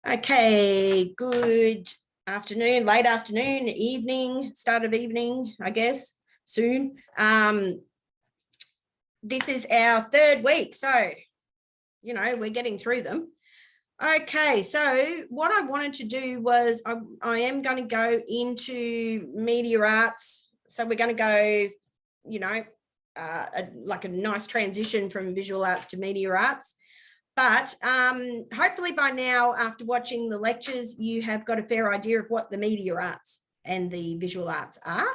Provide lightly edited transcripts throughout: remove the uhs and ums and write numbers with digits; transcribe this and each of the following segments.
Okay, good afternoon, late afternoon, evening, start of evening, I guess, soon. This is our third week, so, we're getting through them. Okay, so what I wanted to do was I am going to go into media arts. So we're going to go, like a nice transition from visual arts to media arts. But hopefully by now, after watching the lectures, you have got a fair idea of what the media arts and the visual arts are.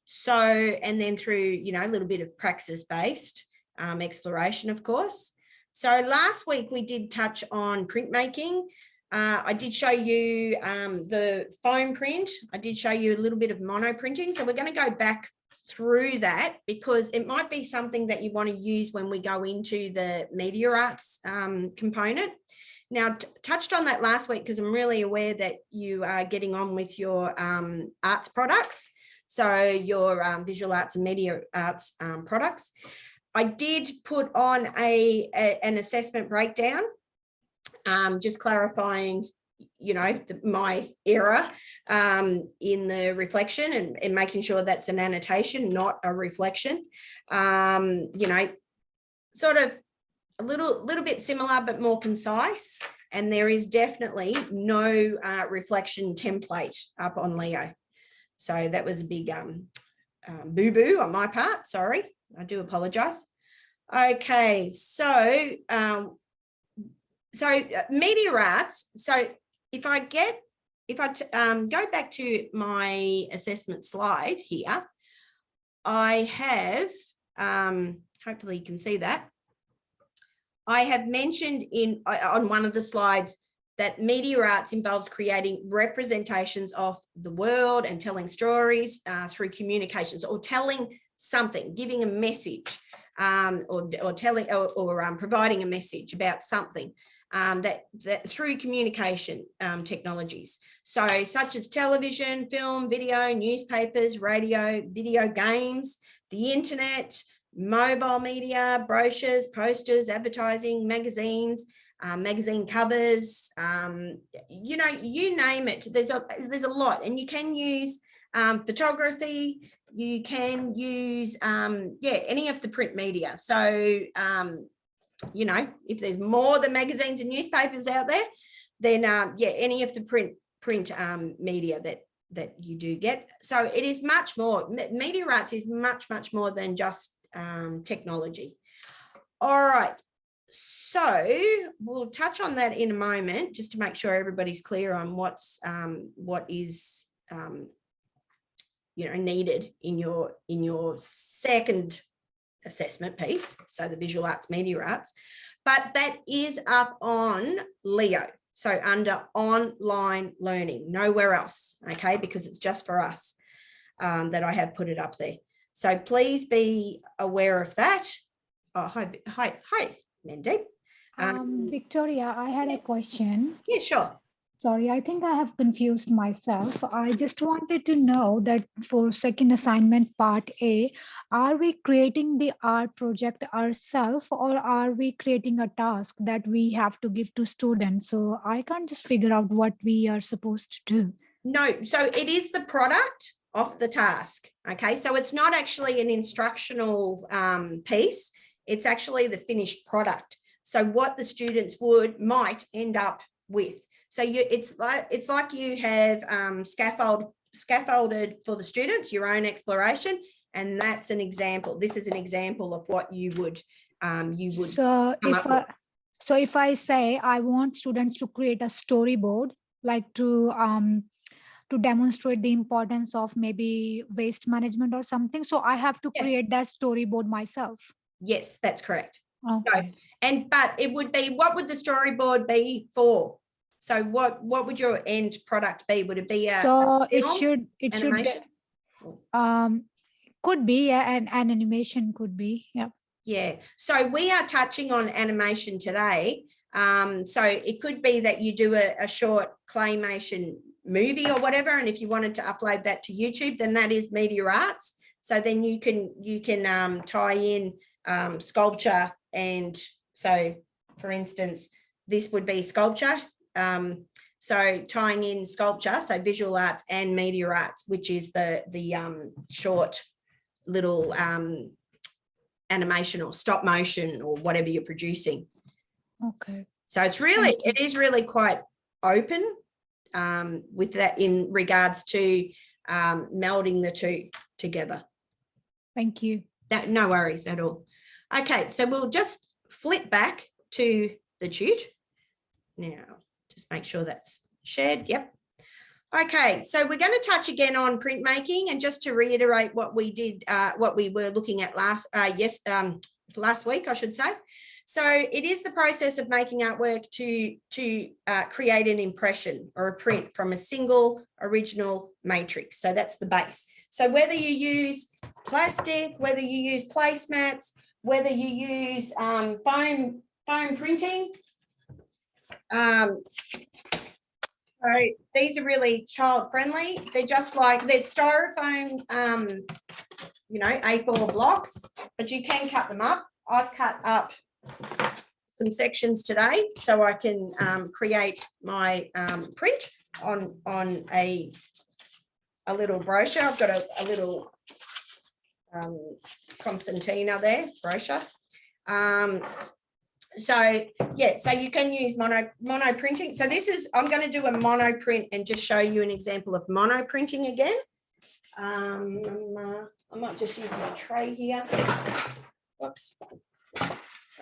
So, and then through, a little bit of praxis-based exploration, of course. So last week we did touch on printmaking. I did show you the foam print. I did show you a little bit of mono printing. So we're going to go back through that because it might be something that you want to use when we go into the media arts component. Now, touched on that last week because I'm really aware that you are getting on with your arts products. So your visual arts and media arts products. I did put on an assessment breakdown, just clarifying my error in the reflection and making sure that's an annotation, not a reflection. Sort of a little bit similar, but more concise. And there is definitely no reflection template up on Leo. So that was a big boo-boo on my part. Sorry, I do apologize. Okay, so media arts. So if I go back to my assessment slide here, I have, hopefully you can see that. I have mentioned on one of the slides that media arts involves creating representations of the world and telling stories through communications or telling something, giving a message or telling or providing a message about something. That through communication technologies. So such as television, film, video, newspapers, radio, video games, the internet, mobile media, brochures, posters, advertising, magazines, magazine covers, you name it. There's a lot, and you can use photography, you can use any of the print media. So if there's more than magazines and newspapers out there, then any of the print media that you do get. So it is much more. Media arts is much more than just technology. All right, so we'll touch on that in a moment, just to make sure everybody's clear on what is needed in your second assessment piece, so the visual arts, media arts, but that is up on Leo, so under online learning, nowhere else, okay, because it's just for us that I have put it up there. So please be aware of that. Oh, hi, Mandeep. Victoria, I had a question. Yeah, sure. Sorry, I think I have confused myself. I just wanted to know that for second assignment part A, are we creating the art project ourselves or are we creating a task that we have to give to students? So I can't just figure out what we are supposed to do. No, so it is the product of the task. Okay, so it's not actually an instructional piece. It's actually the finished product. So what the students might end up with. So it's like you have scaffolded for the students your own exploration, and that's an example. This is an example of what you would So if I say I want students to create a storyboard, like to demonstrate the importance of maybe waste management or something, so I have to create that storyboard myself. Yes, that's correct. Okay. So, but it would be, what would the storyboard be for? So what would your end product be? Would it be could be an animation, could be, yeah. Yeah, so we are touching on animation today. So it could be that you do a short claymation movie or whatever, and if you wanted to upload that to YouTube, then that is media arts. So then you can tie in sculpture, and so for instance, this would be sculpture. So tying in sculpture, so visual arts and media arts, which is the short little animation or stop motion or whatever you're producing. Okay. So it's really, Thank you. it is really quite open with that in regards to melding the two together. Thank you. No worries at all. Okay, so we'll just flip back to the tute. Now, just make sure that's shared. Yep. Okay, so we're going to touch again on printmaking, and just to reiterate what we did, what we were looking at last week, I should say. So it is the process of making artwork to create an impression or a print from a single original matrix. So that's the base. So whether you use plastic, whether you use placemats, whether you use foam printing, so these are really child friendly. They're just like, they're styrofoam, you know, A4 blocks, but you can cut them up. I've cut up some sections today so I can create my print on a little brochure. I've got a little concertina there, brochure. So yeah, so you can use mono printing. So this is, I'm going to do a mono print and just show you an example of mono printing again. I might just use my tray here. Whoops.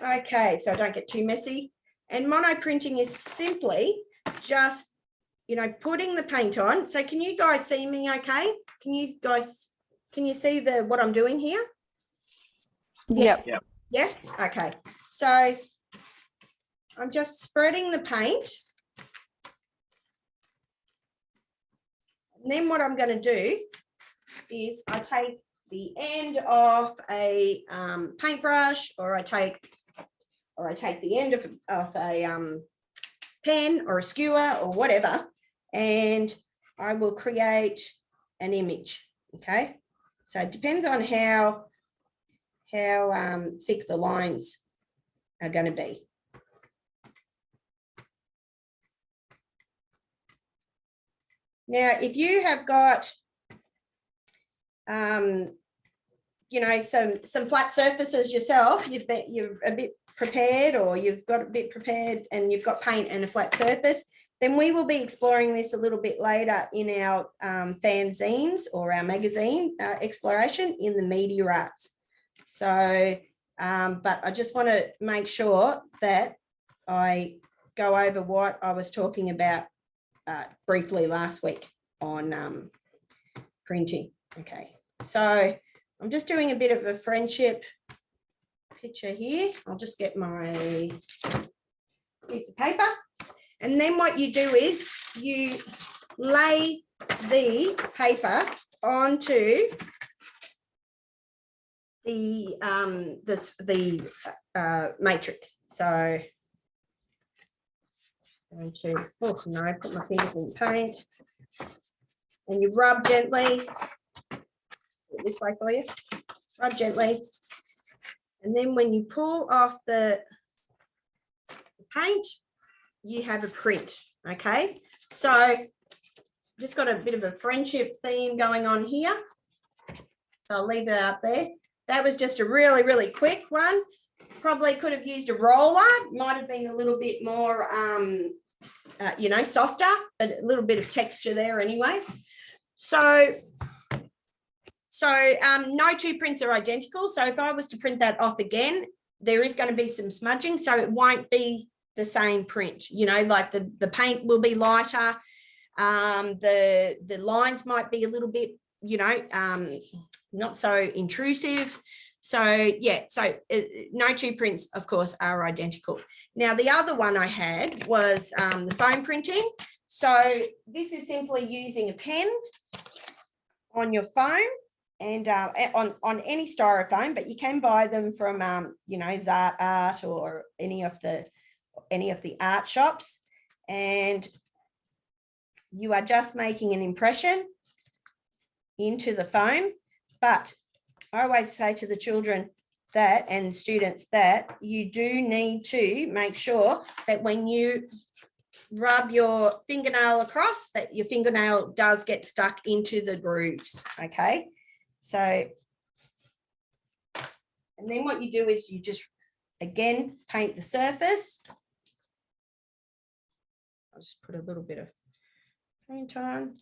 Okay, so I don't get too messy. And mono printing is simply just, you know, putting the paint on. So can you guys see me okay? Can you see what I'm doing here? Yep. Yeah, okay. So I'm just spreading the paint. And then what I'm going to do is I take the end of a paintbrush, or I take the end of a pen or a skewer or whatever, and I will create an image. Okay, so it depends on how thick the lines are going to be. Now, if you have got, you know, some flat surfaces yourself, you're a bit prepared, or you've got a bit prepared and you've got paint and a flat surface, then we will be exploring this a little bit later in our fanzines or our magazine exploration in the media arts. So, but I just want to make sure that I go over what I was talking about briefly last week on printing. Okay, so I'm just doing a bit of a friendship picture here. I'll just get my piece of paper, and then what you do is you lay the paper onto the matrix. So going to, oh no, put my fingers in the paint, and you rub gently. This way for you. Rub gently, and then when you pull off the paint, you have a print. Okay, so just got a bit of a friendship theme going on here, so I'll leave that up there. That was just a really quick one. Probably could have used a roller, might have been a little bit more you know, softer, but a little bit of texture there anyway. So no two prints are identical. So if I was to print that off again, there is going to be some smudging, so it won't be the same print. You know, like the paint will be lighter, the lines might be a little bit, you know, not so intrusive. So yeah, so no two prints, of course, are identical. Now the other one I had was the foam printing. So this is simply using a pen on your foam and on any styrofoam, but you can buy them from you know, Zart Art or any of the art shops, and you are just making an impression into the foam. But I always say to the children that, and students, that you do need to make sure that when you rub your fingernail across, that your fingernail does get stuck into the grooves, okay? So, and then what you do is you just, again, paint the surface. I'll just put a little bit of paint on.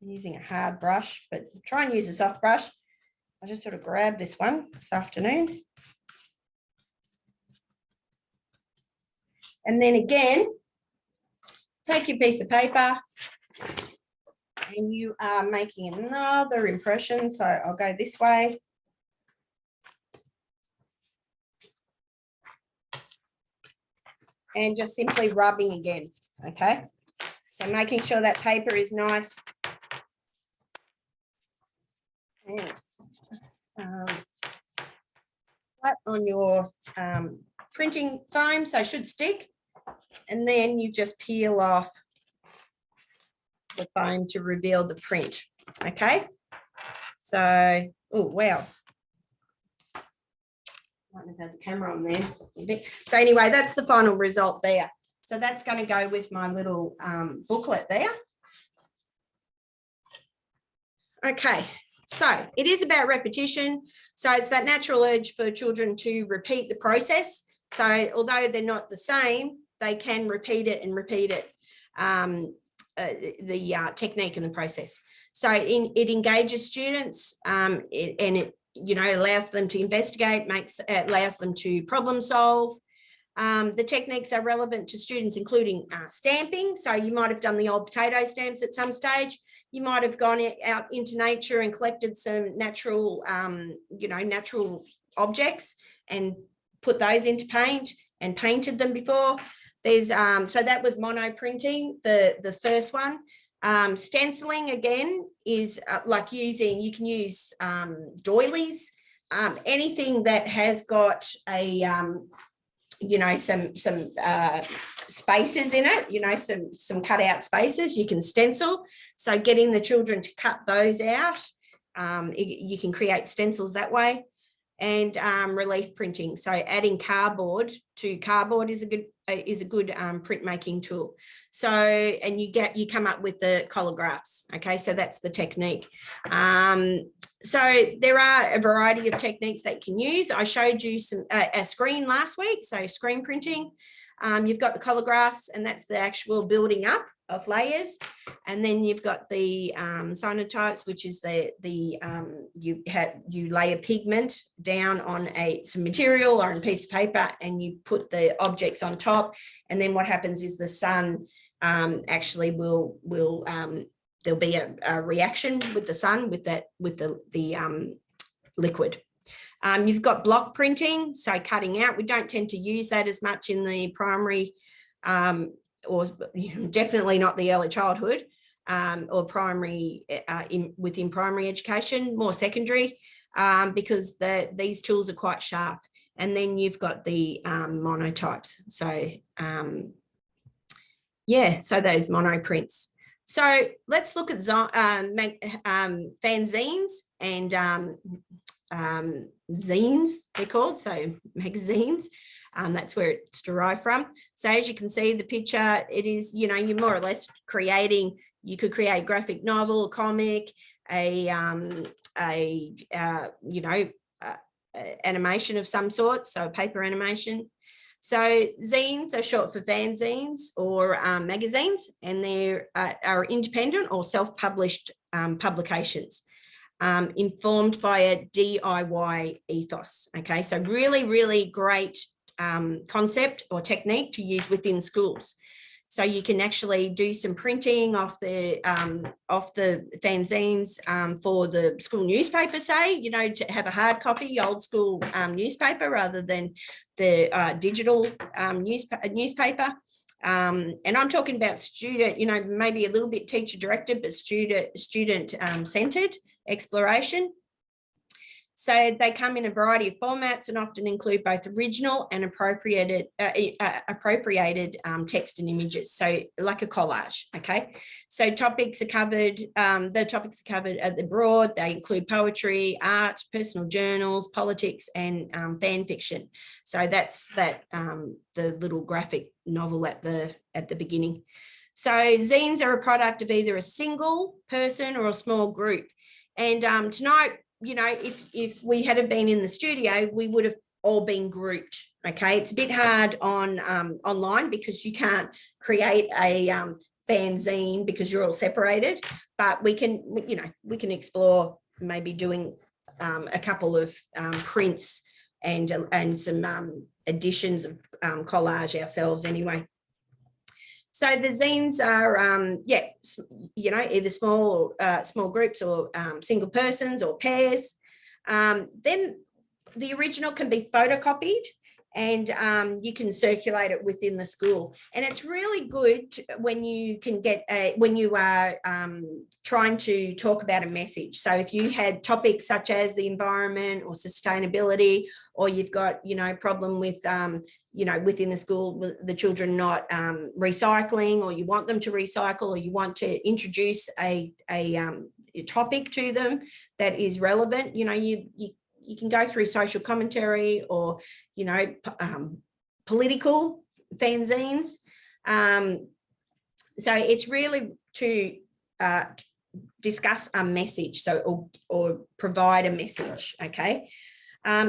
I'm using a hard brush, but try and use a soft brush. I just sort of grabbed this one this afternoon. And then again, take your piece of paper and you are making another impression. So I'll go this way. And just simply rubbing again, okay? So making sure that paper is nice and flat on your printing foam, so it should stick. And then you just peel off the foam to reveal the print, okay? So, oh, wow. Might have had the camera on there. So anyway, that's the final result there. So that's going to go with my little booklet there. Okay, so it is about repetition. So it's that natural urge for children to repeat the process. So although they're not the same, they can repeat it and repeat it, the technique and the process. So it engages students and it allows them to investigate, allows them to problem solve. The techniques are relevant to students, including stamping. So you might have done the old potato stamps at some stage. You might have gone out into nature and collected some natural, natural objects and put those into paint and painted them before. There's so that was mono printing, the first one. Stenciling again is like you can use doilies, anything that has got a some spaces in it, some cut out spaces you can stencil. So getting the children to cut those out, you can create stencils that way. And relief printing, so adding cardboard to cardboard is a good printmaking tool. So and you come up with the collagraphs, okay? So that's the technique. So there are a variety of techniques that you can use. I showed you a screen last week, so screen printing. You've got the collagraphs, and that's the actual building up of layers, and then you've got the cyanotypes, which is you lay a pigment down on some material or a piece of paper, and you put the objects on top, and then what happens is the sun actually will there'll be a reaction with the sun with the liquid. You've got block printing, so cutting out. We don't tend to use that as much in the primary, or definitely not the early childhood or primary, within primary education, more secondary, because these tools are quite sharp. And then you've got the monotypes. So so those mono prints. So let's look at fanzines and zines, they're called, so magazines. That's where it's derived from. So as you can see the picture, it is, you're more or less creating, you could create a graphic novel, a comic, animation of some sort, so paper animation. So zines are short for fanzines or magazines, and they are independent or self-published publications. Informed by a DIY ethos. Okay, so really, really great concept or technique to use within schools. So you can actually do some printing off the fanzines for the school newspaper, say, to have a hard copy, old school newspaper rather than the digital newspaper. And I'm talking about student, maybe a little bit teacher directed, but student centered exploration. So they come in a variety of formats and often include both original and appropriated text and images. So like a collage, okay? So topics are covered, the topics are covered at the broad. They include poetry, art, personal journals, politics, and fan fiction. So that's the little graphic novel at the beginning. So zines are a product of either a single person or a small group. And tonight, you know, if we hadn't been in the studio, we would have all been grouped. Okay, it's a bit hard on online because you can't create a fanzine because you're all separated. But we can, you know, we can explore maybe doing a couple of prints and some editions of collage ourselves anyway. So the zines are, yeah, you know, either small groups or single persons or pairs. Then the original can be photocopied and you can circulate it within the school. And it's really good when you can get when you are trying to talk about a message. So if you had topics such as the environment or sustainability, or you've got, you know, problem with you know, within the school, the children not recycling, or you want them to recycle, or you want to introduce a topic to them that is relevant, you know, you can go through social commentary or, you know, political fanzines. So it's really to discuss a message, so or provide a message, okay?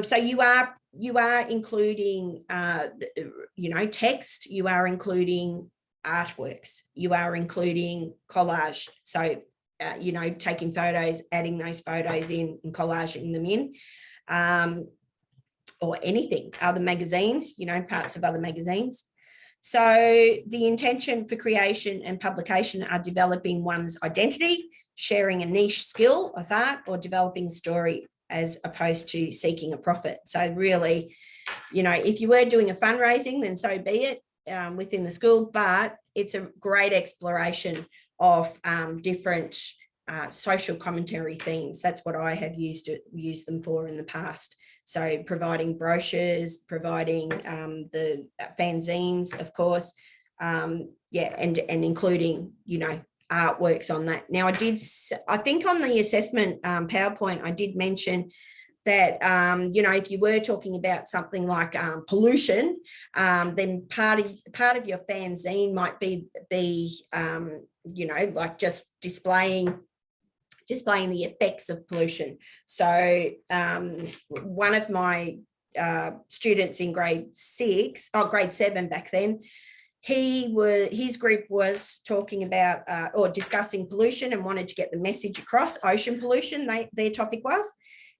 So you are including, you know, text, you are including artworks, you are including collage. So, you know, taking photos, adding those photos in and collaging them in, or anything, other magazines, you know, parts of other magazines. So the intention for creation and publication are developing one's identity, sharing a niche skill of art, or developing a story, as opposed to seeking a profit. So really, you know, if you were doing a fundraising, then so be it within the school, but it's a great exploration of different social commentary themes. That's what I have used them for in the past. So providing brochures, providing the fanzines, of course, yeah, and including, you know, artworks on that. Now, I think on the assessment PowerPoint, I did mention that, you know, if you were talking about something like pollution, then part of your fanzine might be you know, like just displaying the effects of pollution. So one of my students in grade 7 back then, his group was talking about or discussing pollution and wanted to get the message across, ocean pollution, their topic was.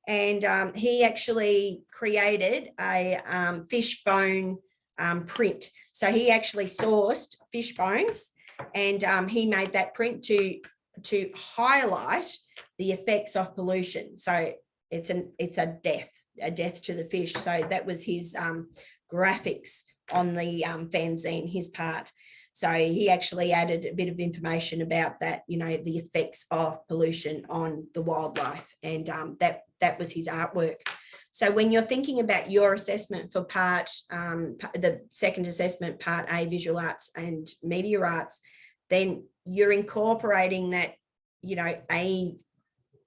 And he actually created a fish bone print. So he actually sourced fish bones and he made that print to highlight the effects of pollution. So it's a death to the fish. So that was his graphics on the fanzine, his part. So he actually added a bit of information about that, you know, the effects of pollution on the wildlife, and that was his artwork. So when you're thinking about your assessment for the second assessment, part A, visual arts and media arts, then you're incorporating that, you know, a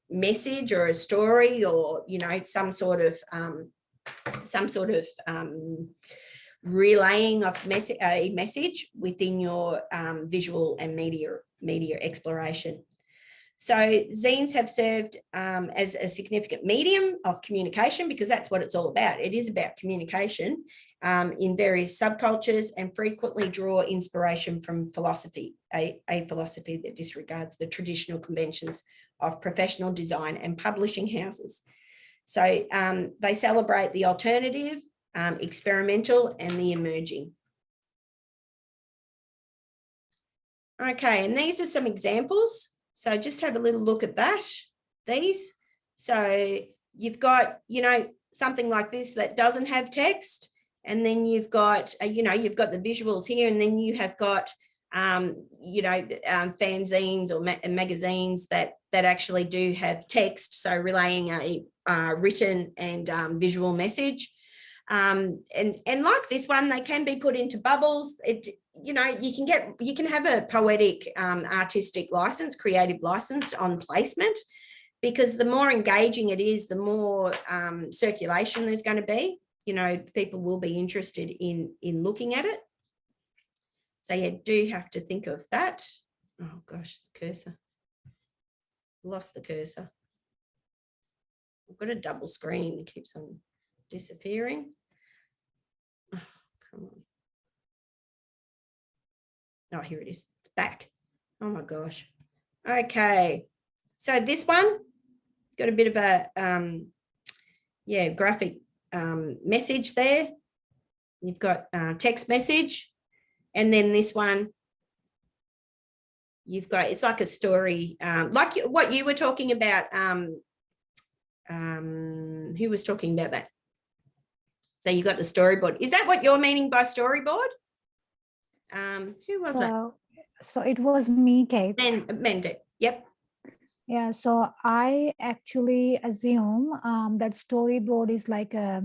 message or a story, or, you know, some sort of relaying of a message within your visual and media exploration. So zines have served as a significant medium of communication, because that's what it's all about. It is about communication in various subcultures, and frequently draw inspiration from philosophy, a philosophy that disregards the traditional conventions of professional design and publishing houses. So they celebrate the alternative, experimental, and the emerging. Okay, and these are some examples. So just have a little look at that, these. So you've got, you know, something like this that doesn't have text, and then you've got, you know, you've got the visuals here, and then you have got, you know, fanzines or magazines that actually do have text. So relaying written and visual message. And like this one, they can be put into bubbles. You know, you can have a poetic, artistic license, creative license on placement, because the more engaging it is, the more circulation there's going to be. You know, people will be interested in looking at it. So you do have to think of that. Oh gosh, the cursor. Lost the cursor. I've got a double screen. It keeps on disappearing. Oh, come on. Oh, here it is. It's back. Oh my gosh. Okay. So this one got a bit of a graphic message there. You've got text message, and then this one you've got, it's like a story, like what you were talking about. Who was talking about that? So you got the storyboard. Is that what you're meaning by storyboard? Who was that? So it was me, Kate. Mended. Yep. Yeah, so I actually assume that storyboard is like a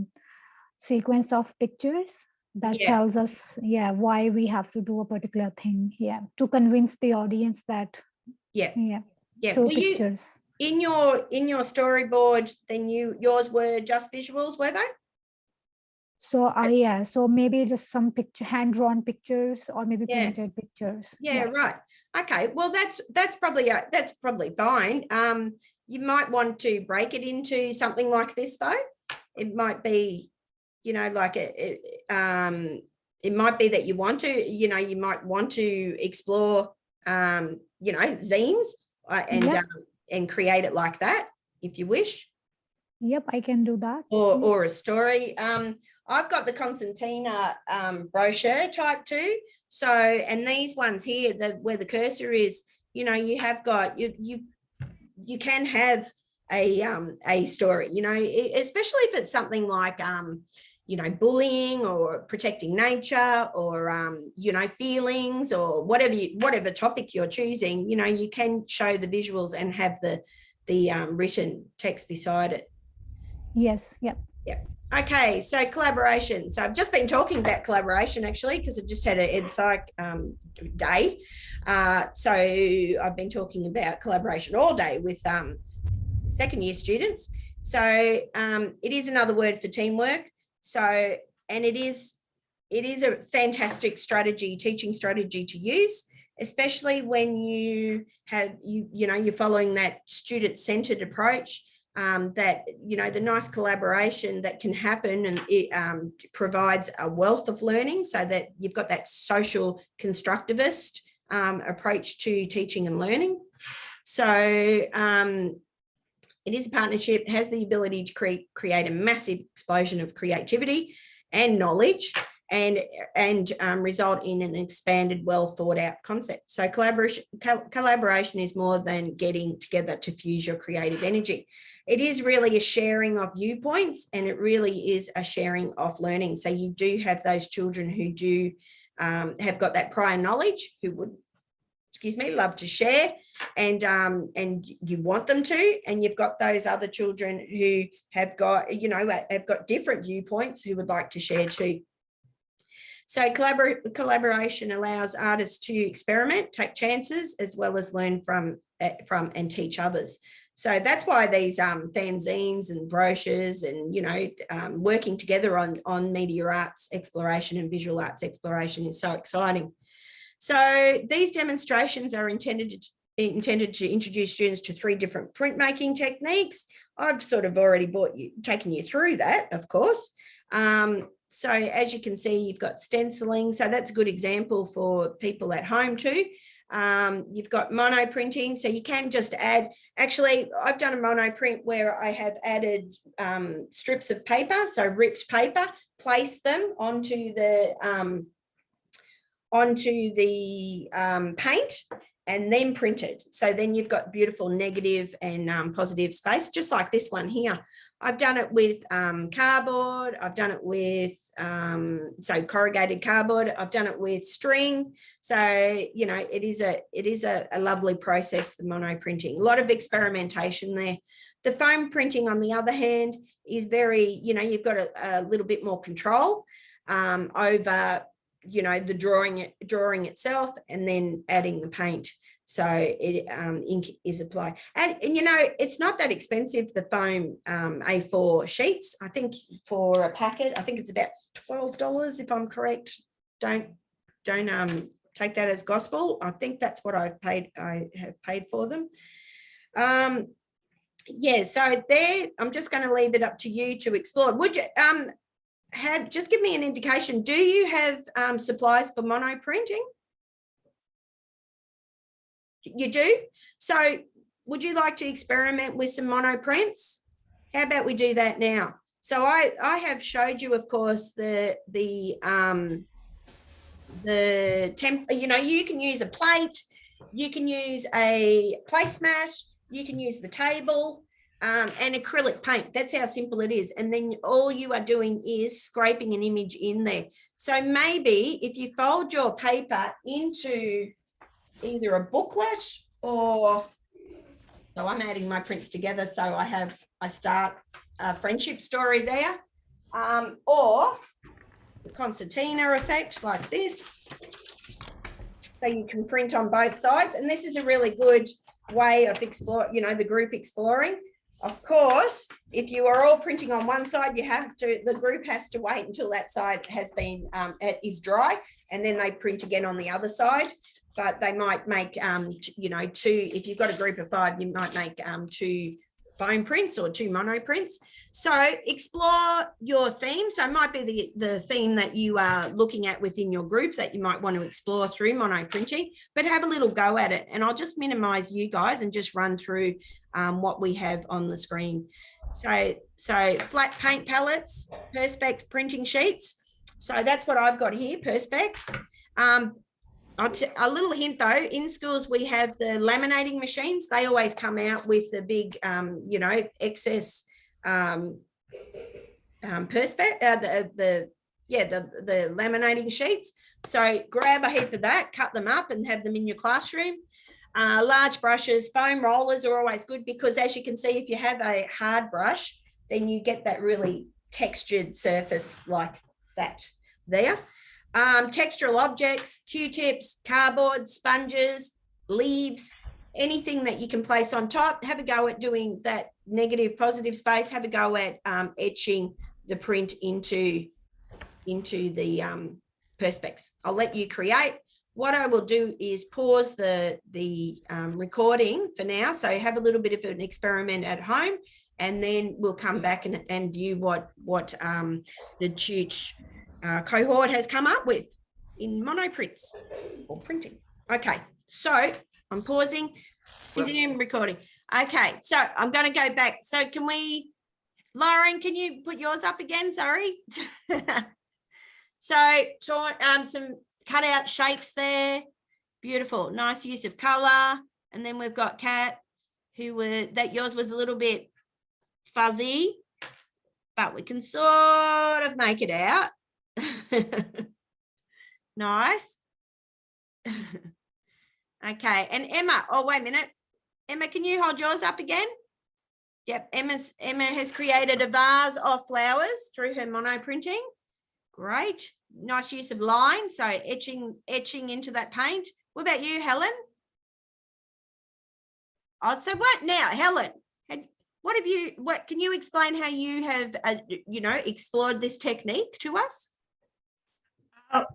sequence of pictures that tells us, why we have to do a particular thing, to convince the audience that, through pictures. In your storyboard, then yours were just visuals, were they? So so maybe just some hand-drawn pictures, or maybe painted pictures. Right. Okay, well that's probably fine. You might want to break it into something like this though. It might be, you know, like it might be that you want to, you know, you might want to explore you know, zines and create it like that if you wish. Yep, I can do that. Or a story. I've got the Constantina brochure type 2. So, and these ones here, where the cursor is, you know, you have got, you can have a story, you know, especially if it's something like, you know, bullying or protecting nature, or, you know, feelings, or whatever topic you're choosing, you know, you can show the visuals and have the written text beside it. Yes. Yep. Yep. Okay, so collaboration. So I've just been talking about collaboration actually, because I just had an EdPsych day. So I've been talking about collaboration all day with second year students. So it is another word for teamwork. So, and it is a fantastic strategy, teaching strategy to use, especially when you have, you know, you're following that student-centered approach. That, you know, the nice collaboration that can happen, and it provides a wealth of learning, so that you've got that social constructivist approach to teaching and learning. So it is a partnership, has the ability to create a massive explosion of creativity and knowledge, and result in an expanded, well thought out concept. So collaboration is more than getting together to fuse your creative energy. It is really a sharing of viewpoints, and it really is a sharing of learning. So you do have those children who do have got that prior knowledge, who would, love to share, and you want them to, and you've got those other children who have got, you know, have got different viewpoints, who would like to share too. So collaboration allows artists to experiment, take chances, as well as learn from and teach others. So that's why these fanzines and brochures, and, you know, working together on media arts exploration and visual arts exploration is so exciting. So these demonstrations are intended to introduce students to 3 different printmaking techniques. I've sort of already taken you through that, of course. So as you can see, you've got stenciling. So that's a good example for people at home too. You've got mono printing. So you can just add, actually, I've done a mono print where I have added strips of paper, so ripped paper, placed them onto the paint, and then printed. So then you've got beautiful negative and positive space, just like this one here. I've done it with cardboard. I've done it with corrugated cardboard. I've done it with string. So, you know, it is a lovely process, the mono printing. A lot of experimentation there. The foam printing, on the other hand, is very, you know, you've got a little bit more control over, you know, the drawing itself, and then adding the paint. So ink is applied, and you know, it's not that expensive, the foam A4 sheets. I think for a packet, I think it's about $12 if I'm correct. Don't take that as gospel. I think that's what I have paid for them. Yeah, so there, I'm just going to leave it up to you to explore. Would you just give me an indication, do you have supplies for mono printing? You do? So would you like to experiment with some mono prints? How about we do that now? So I have showed you, of course, the temp, you know, you can use a plate, you can use a placemat, you can use the table, and acrylic paint. That's how simple it is. And then all you are doing is scraping an image in there. So maybe if you fold your paper into either a booklet, or, so I'm adding my prints together. So I start a friendship story there, or the concertina effect like this. So you can print on both sides. And this is a really good way of the group exploring. Of course, if you are all printing on one side, the group has to wait until that side has been, is dry, and then they print again on the other side. But they might make, you know, two, if you've got a group of 5, you might make 2 foam prints or 2 mono prints. So explore your theme. So it might be the theme that you are looking at within your group that you might want to explore through mono printing, but have a little go at it. And I'll just minimize you guys and just run through what we have on the screen. So flat paint palettes, Perspex printing sheets. So that's what I've got here, Perspex. A little hint though, in schools we have the laminating machines. They always come out with the big, you know, excess Perspex, the laminating sheets. So grab a heap of that, cut them up and have them in your classroom. Large brushes, foam rollers are always good, because as you can see, if you have a hard brush, then you get that really textured surface like that there. Textural objects, Q-tips, cardboard, sponges, leaves, anything that you can place on top. Have a go at doing that negative, positive space. Have a go at etching the print into the Perspex. I'll let you create. What I will do is pause the recording for now. So have a little bit of an experiment at home, and then we'll come back and view what the Tute cohort has come up with in mono prints or printing. Okay, so I'm pausing, resume recording. Okay, so I'm going to go back. So Lauren, can you put yours up again? Sorry. So some cut out shapes there. Beautiful, nice use of color. And then we've got Kat, that yours was a little bit fuzzy, but we can sort of make it out. Nice. Okay, and Emma, oh wait a minute, Emma, can you hold yours up again? Yep, Emma has created a vase of flowers through her mono printing. Great, nice use of line, so etching into that paint. What about you, Helen? Oh, so what now, Helen? What can you explain how you have explored this technique to us?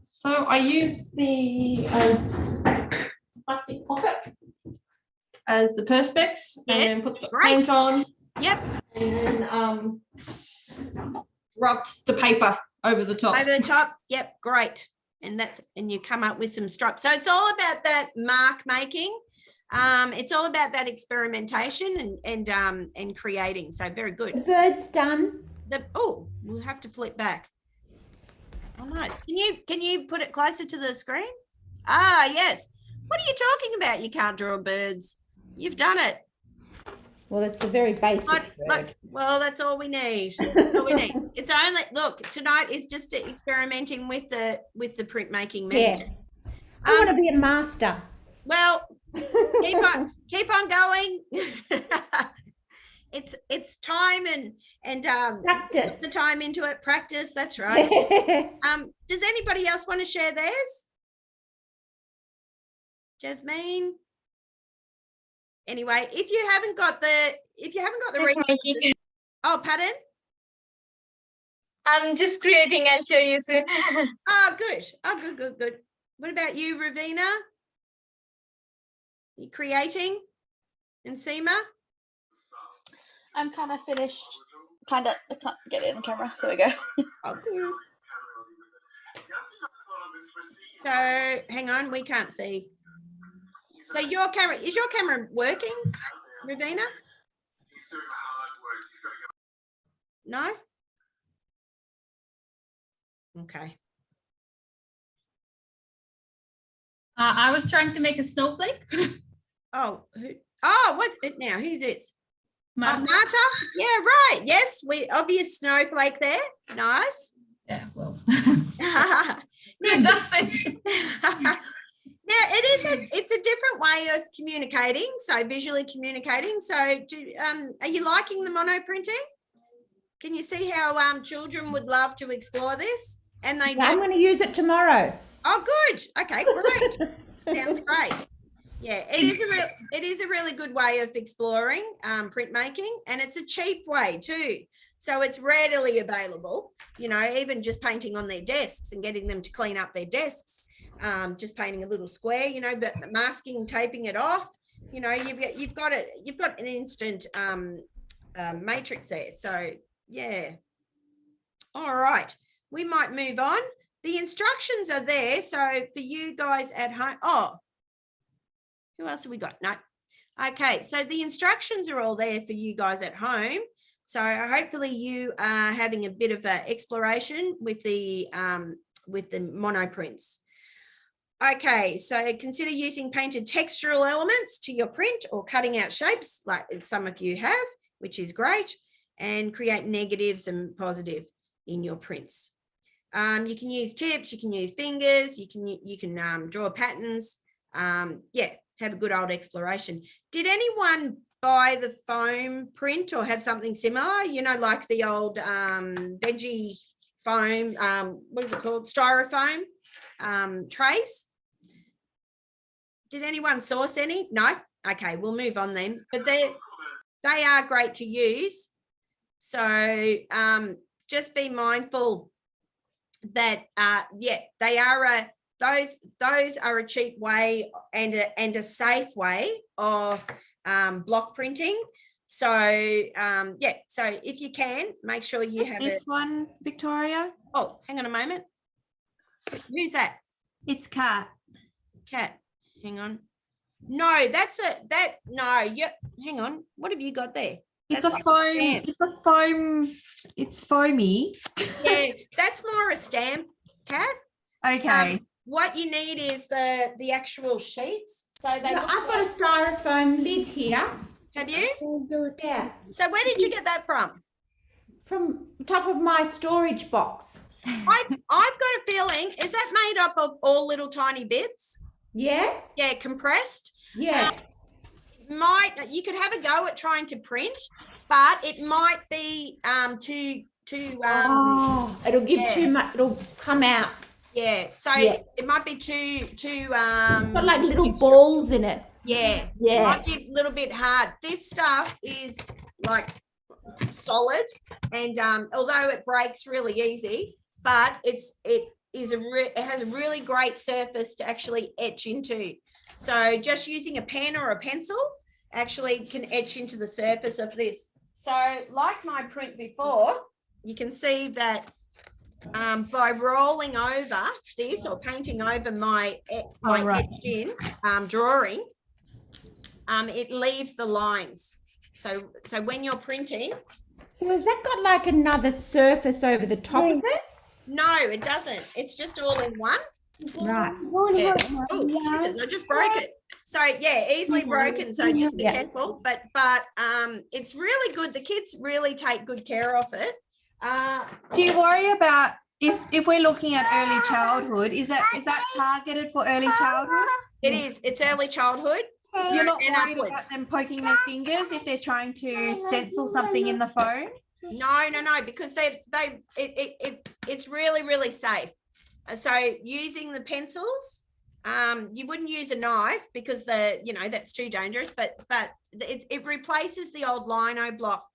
So I use the plastic pocket as the Perspex, and then put the paint on. Yep. And then rubbed the paper over the top. Over the top. Yep. Great. And you come up with some stripes. So it's all about that mark making. It's all about that experimentation and creating. So very good. The bird's done. We'll have to flip back. Oh, nice. Can you put it closer to the screen? Ah, yes. What are you talking about? You can't draw birds. You've done it. Well, it's a very basic Look, well, that's all we need. That's all we need. It's only look. Tonight is just experimenting with the printmaking method. I want to be a master. Well, keep on going. It's time and Practice. put the time into it. Practice. That's right. Does anybody else want to share theirs? Jasmine. Anyway, if you haven't got the resources, oh, pardon. I'm just creating. I'll show you soon. Oh, good. Oh, good. What about you, Ravina? You creating? And Seema? I'm kind of finished. I can't get it in the camera. There we go. Oh, good. So, hang on, we can't see. So is your camera working, Ravina? No? Okay. I was trying to make a snowflake. Oh, what's it now? Who's this? Martha. Marta? Yeah, right. Yes, obvious snowflake there. Nice. Yeah, well. now, That's it. it's a different way of communicating, so visually communicating. So are you liking the mono printing? Can you see how children would love to explore this? And they do. I'm going to use it tomorrow. Oh, good. Okay, great. Sounds great. Yeah, it is a really good way of exploring printmaking, and it's a cheap way too. So it's readily available, even just painting on their desks and getting them to clean up their desks. Just painting a little square, but masking, taping it off, you've got an instant matrix there. So yeah. All right, we might move on. The instructions are there. So for you guys at home, who else have we got? No. Okay, so the instructions are all there for you guys at home. So hopefully you are having a bit of an exploration with the mono prints. Okay, so consider using painted textural elements to your print or cutting out shapes like some of you have, which is great, and create negatives and positive in your prints. You can use tips, you can use fingers, you can draw patterns. Yeah, have a good old exploration. Did anyone buy the foam print or have something similar? Like the old veggie foam, what is it called? Styrofoam trays. Did anyone source any? No? Okay, we'll move on then. But they are great to use. So just be mindful that they are those are a cheap way and a safe way of block printing. So so if you can, make sure you have this one, Victoria. Oh, hang on a moment. Who's that? It's Kat. Hang on. No, hang on. What have you got there? It's a foam. It's foamy. Yeah, that's more a stamp, Kat. Okay. What you need is the actual sheets. So I've got a styrofoam lid here. Have you? Yeah. So where did you get that from? From top of my storage box. I've got a feeling, is that made up of all little tiny bits? Yeah. Yeah, compressed. Yeah. You could have a go at trying to print, but it might be too it'll give too much. It'll come out. Yeah. So it might be too got like little balls in it. Yeah. It might be a little bit hard. This stuff is like solid, and although it breaks really easy, but it has a really great surface to actually etch into. So just using a pen or a pencil actually can etch into the surface of this. So like my print before, you can see that by rolling over this or painting over my etched in drawing, it leaves the lines. So when you're printing. So has that got like another surface over the top of it? No, it doesn't. It's just all in one. Right. Yeah. Oh, shitters, I just broke it. So yeah, easily broken. So just be Yeah. careful. But it's really good. The kids really take good care of it. Do you worry about if we're looking at early childhood, is that targeted for early childhood? It is. It's early childhood. So you're not and worried upwards. about them poking their fingers if they're trying to stencil something in the phone? No, because it's really safe. So using the pencils, you wouldn't use a knife because that's too dangerous. But it replaces the old lino block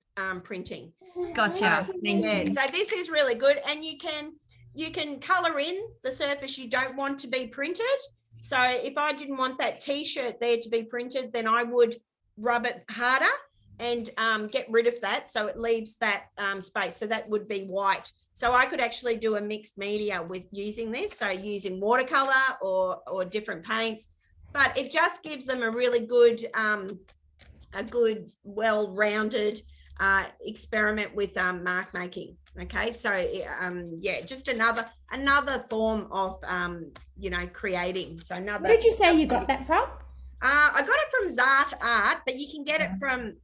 printing. Gotcha. Thank Yeah. you. So this is really good, and you can color in the surface you don't want to be printed. So if I didn't want that T-shirt there to be printed, then I would rub it harder and get rid of that, so it leaves that space. So that would be white. So I could actually do a mixed media with using this, so using watercolor or different paints, but it just gives them a really good, well-rounded experiment with mark making. Okay, so yeah, just another form of creating. So another. Where did you say you got that from? I got it from Zart Art, but you can get it from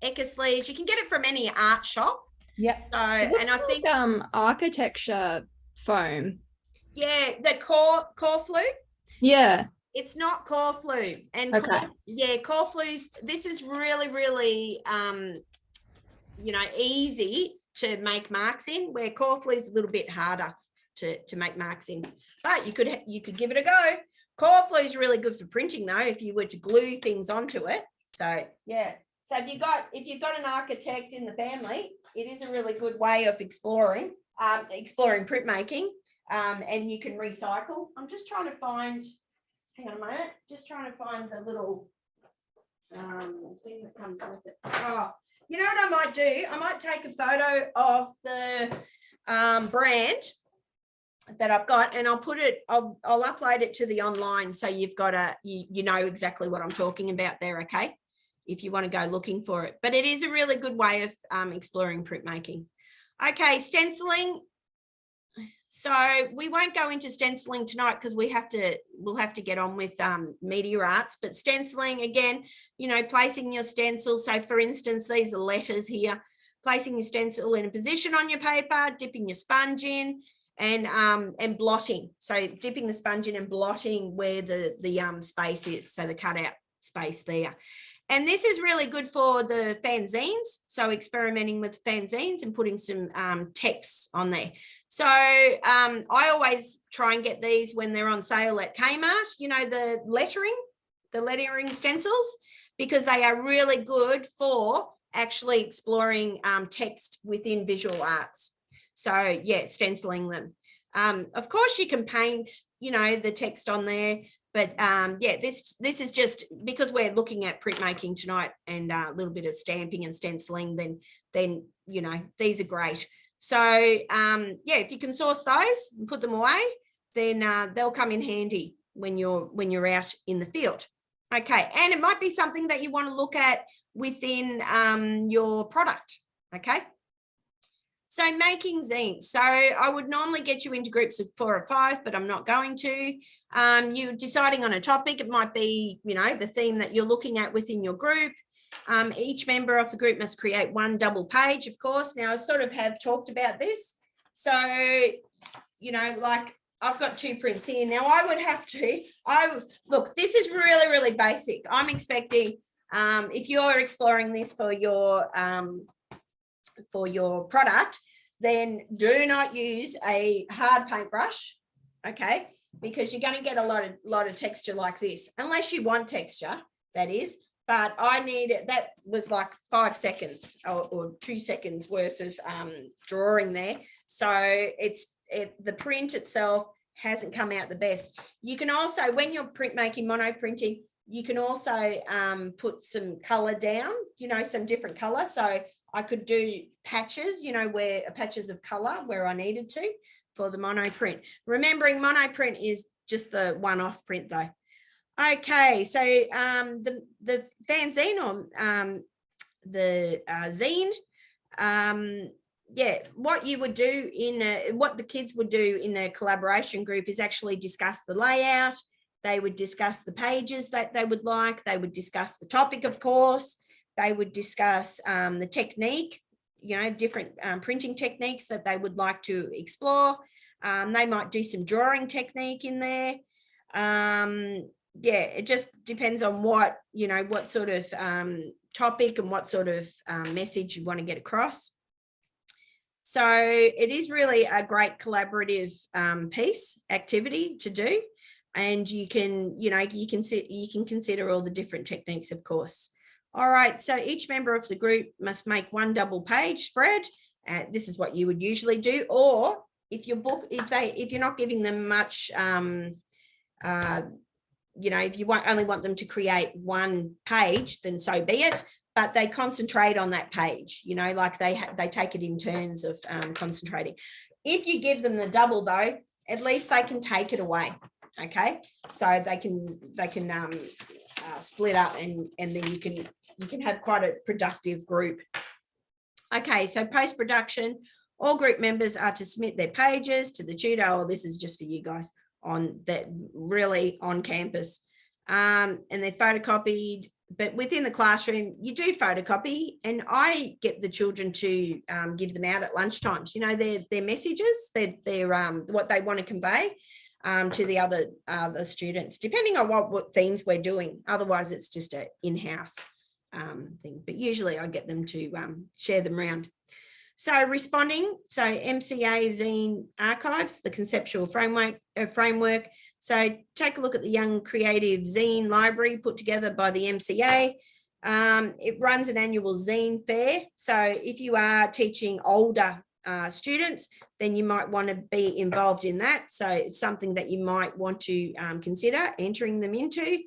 Eckersley's. You can get it from any art shop. Yep. So, It looks and I think architecture foam. yeah, the core flute. Yeah. It's not core flute, and Okay. core flutes. This is really easy to make marks in, where core flute is a little bit harder to make marks in. But you could give it a go. Core flute is really good for printing though, if you were to glue things onto it. So yeah. So if you've got an architect in the family, it is a really good way of exploring printmaking, and you can recycle. I'm just trying to find. Hang on a moment. Just trying to find the little thing that comes with it. Oh, you know what I might do? I might take a photo of the brand that I've got, and I'll upload it to the online, so you've got you know exactly what I'm talking about there. Okay, if you want to go looking for it, but it is a really good way of exploring printmaking. Okay, stenciling. So we won't go into stenciling tonight because we'll have to get on with media arts. But stenciling, again, placing your stencil. So for instance, these are letters here. Placing your stencil in a position on your paper, dipping your sponge in, and blotting. So dipping the sponge in and blotting where the space is. So the cutout space there. And this is really good for the fanzines. So experimenting with fanzines and putting some texts on there. So I always try and get these when they're on sale at Kmart, the lettering stencils, because they are really good for actually exploring text within visual arts. So yeah, stenciling them. Of course you can paint, the text on there, but yeah, this is just because we're looking at printmaking tonight and a little bit of stamping and stenciling, then these are great. So yeah, if you can source those and put them away, then they'll come in handy when you're out in the field. Okay, and it might be something that you want to look at within your product. Okay. So making zines. So I would normally get you into groups of 4 or 5, but I'm not going to. You're deciding on a topic. It might be, the theme that you're looking at within your group. Each member of the group must create one double page, of course. Now I sort of have talked about this. So, like I've got 2 prints here. Now I would have to, look, this is really, really basic. I'm expecting, if you're exploring this for your product, then do not use a hard paintbrush, okay? Because you're going to get a lot of texture like this, unless you want texture, that is. But I need it. That was like 5 seconds or 2 seconds worth of drawing there. So the print itself hasn't come out the best. You can also, when you're printmaking, mono printing, you can also put some color down, some different color. So I could do patches, where patches of color where I needed to for the mono print. Remembering mono print is just the one-off print though. Okay, so the fanzine or the zine, yeah, what you would do what the kids would do in a collaboration group is actually discuss the layout. They would discuss the pages that they would like. They would discuss the topic, of course. They would discuss the technique, different printing techniques that they would like to explore. They might do some drawing technique in there. Yeah, it just depends on what sort of topic and what sort of message you want to get across. So it is really a great collaborative piece activity to do, and you can consider all the different techniques, of course. All right, so each member of the group must make one double page spread. This is what you would usually do, or if you're not giving them much, if you only want them to create one page, then so be it. But they concentrate on that page, like they take it in turns of concentrating. If you give them the double though, at least they can take it away. Okay, so they can split up, and then you can have quite a productive group. Okay, so post-production, all group members are to submit their pages to the tutor, or this is just for you guys really on campus, and they're photocopied. But within the classroom, you do photocopy, and I get the children to give them out at lunchtimes. Their messages, their what they want to convey to the other students, depending on what themes we're doing. Otherwise, it's just an in-house thing. But usually, I get them to share them around. So responding, so MCA Zine Archives, the conceptual framework. So take a look at the Young Creative Zine Library put together by the MCA. It runs an annual zine fair. So if you are teaching older students, then you might want to be involved in that. So it's something that you might want to consider entering them into.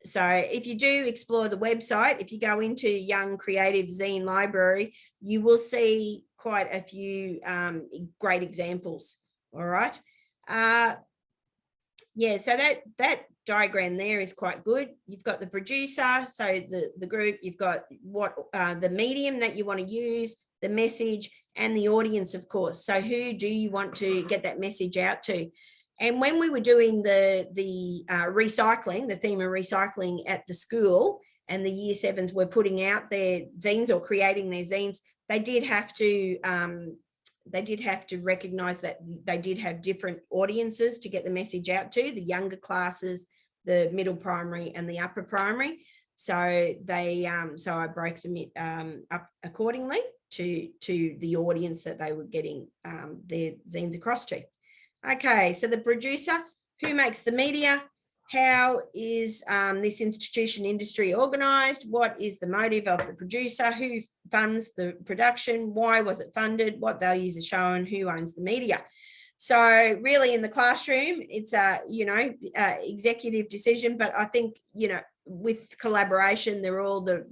So if you do explore the website, if you go into Young Creative Zine Library, you will see quite a few great examples. All right. Yeah, so that diagram there is quite good. You've got the producer, so the group, you've got what the medium that you want to use, the message, and the audience, of course. So who do you want to get that message out to? And when we were doing the recycling, the theme of recycling at the school, and the year 7s were putting out their zines or creating their zines, they did have to recognize that they did have different audiences to get the message out to, the younger classes, the middle primary and the upper primary. So they so I broke them up accordingly to the audience that they were getting their zines across to. Okay, so the producer, who makes the media? How is this institution industry organised? What is the motive of the producer? Who funds the production? Why was it funded? What values are shown? Who owns the media? So really in the classroom, it's a, executive decision, but I think, with collaboration, they're all the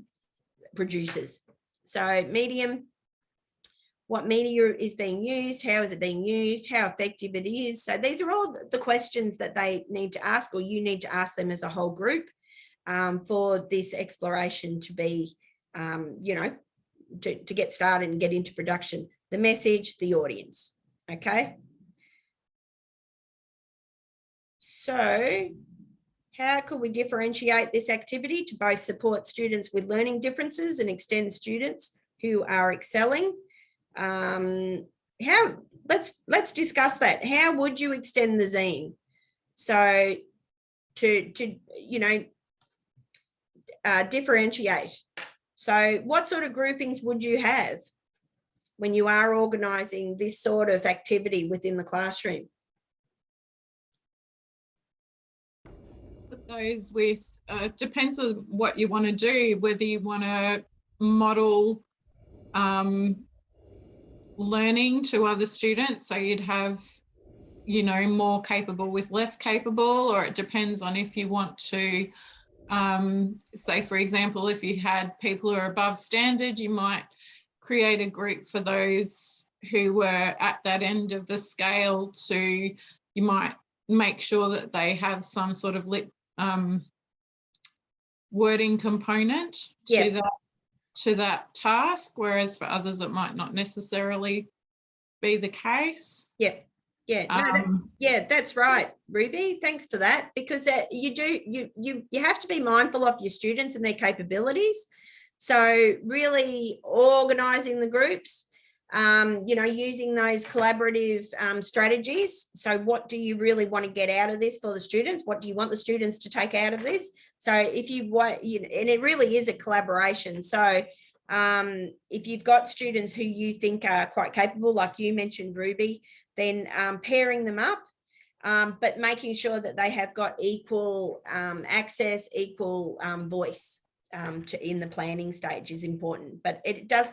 producers. So medium, what media is being used, how is it being used, how effective it is. So these are all the questions that they need to ask, or you need to ask them as a whole group for this exploration to be, to get started and get into production. The message, the audience, okay? So how could we differentiate this activity to both support students with learning differences and extend students who are excelling? Let's discuss that. How would you extend the zine? So to differentiate. So what sort of groupings would you have when you are organising this sort of activity within the classroom? Those with depends on what you want to do, whether you want to model learning to other students, so you'd have more capable with less capable, or it depends on if you want to say, for example, if you had people who are above standard, you might create a group for those who were at that end of the scale. You might make sure that they have some sort of wording component to that to that task, whereas for others it might not necessarily be the case. Yeah. Yeah, no, Um, that's right, Ruby. Thanks for that, because you have to be mindful of your students and their capabilities. So really organising the groups, using those collaborative strategies. So what do you really want to get out of this for the students? What do you want the students to take out of this? So if you want, and it really is a collaboration. So if you've got students who you think are quite capable, like you mentioned, Ruby, then pairing them up, but making sure that they have got equal access, equal voice in the planning stage is important. But it does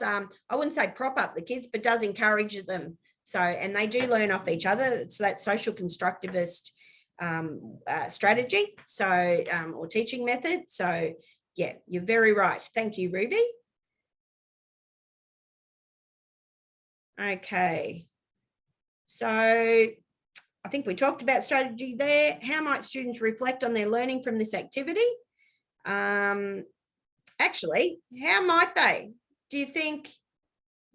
I wouldn't say prop up the kids, but does encourage them. So, and they do learn off each other. It's that social constructivist strategy, so or teaching method. So yeah, you're very right. Thank you, Ruby. Okay. So I think we talked about strategy there. How might students reflect on their learning from this activity? Actually, how might they? Do you think,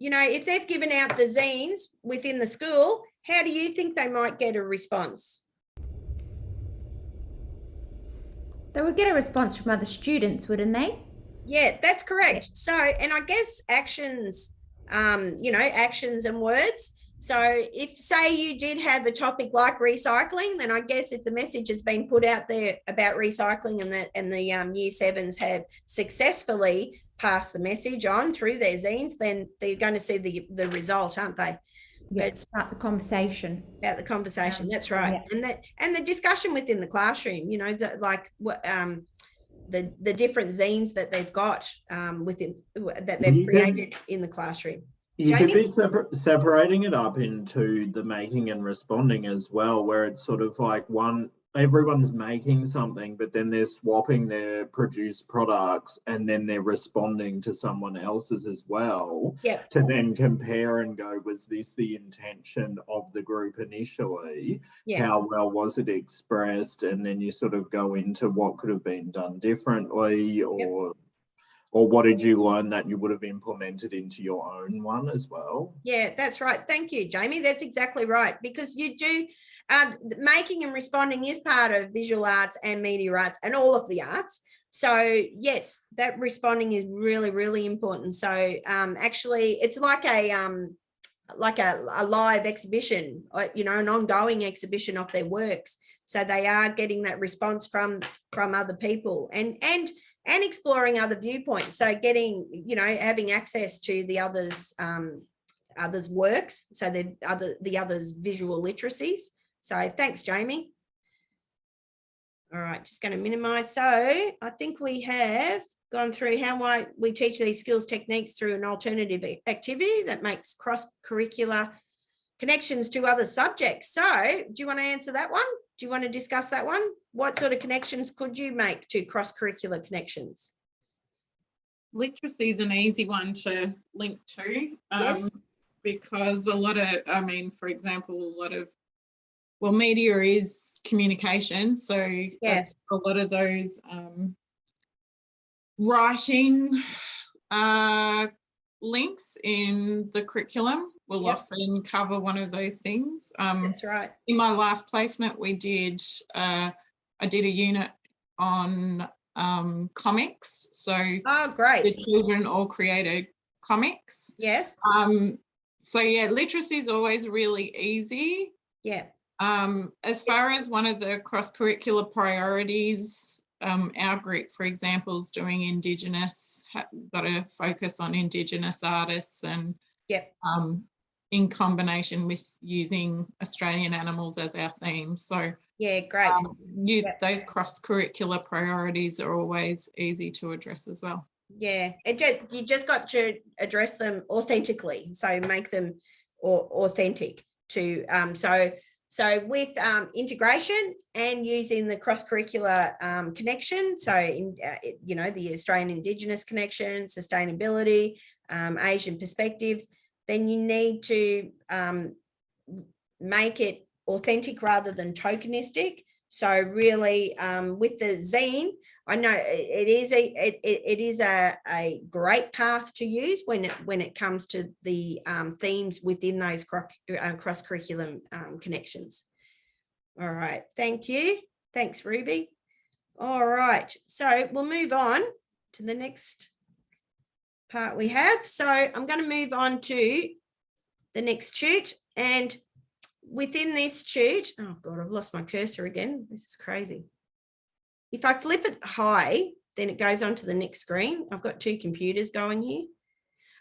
if they've given out the zines within the school, how do you think they might get a response? They would get a response from other students, wouldn't they? Yeah, that's correct. So, and I guess actions, actions and words. So if, say, you did have a topic like recycling, then I guess if the message has been put out there about recycling and the year sevens have successfully passed the message on through their zines, then they're going to see the result, aren't they? Yeah, start the conversation. About the conversation, that's right. Yeah. And the discussion within the classroom, the different zines that they've got within that they've created in the classroom. You Jamie? could be separating it up into the making and responding as well, where it's sort of like everyone's making something, but then they're swapping their produced products and then they're responding to someone else's as well. Yep. To then compare and go, was this the intention of the group initially? Yeah. How well was it expressed? And then you sort of go into what could have been done differently, or what did you learn that you would have implemented into your own one as well? Yeah, that's right. Thank you, Jamie. That's exactly right. Because you do, making and responding is part of visual arts and media arts and all of the arts. So yes, that responding is really, really important. So actually it's like a live exhibition, an ongoing exhibition of their works. So they are getting that response from other people and exploring other viewpoints. So getting, having access to the others' works. So the others' visual literacies. So thanks, Jamie. All right, just going to minimize. So I think we have gone through how might we teach these skills techniques through an alternative activity that makes cross-curricular connections to other subjects. So do you want to answer that one? Do you want to discuss that one? What sort of connections could you make to cross-curricular connections? Literacy is an easy one to link to, Yes. because for example, media is communication. So that's a lot of those writing links in the curriculum will often cover one of those things. That's right. In my last placement, I did a unit on comics. So great. the children all created comics. Yes. So yeah, literacy is always really easy. Yeah. As far as one of the cross-curricular priorities, our group, for example, is doing Indigenous, got a focus on Indigenous artists and in combination with using Australian animals as our theme. So yeah, great. Those cross-curricular priorities are always easy to address as well. Yeah, you just got to address them authentically. So make them authentic to so with integration and using the cross-curricular connection. So the Australian Indigenous connection, sustainability, Asian perspectives. Then you need to make it authentic rather than tokenistic. So really, with the zine, I know it is a great path to use when it comes to the themes within those cross curriculum connections. All right, thank you. Thanks, Ruby. All right, so we'll move on to the next part we have. So I'm going to move on to the next tute, and within this tute, oh God, I've lost my cursor again. This is crazy. If I flip it high, then it goes on to the next screen. I've got two computers going here.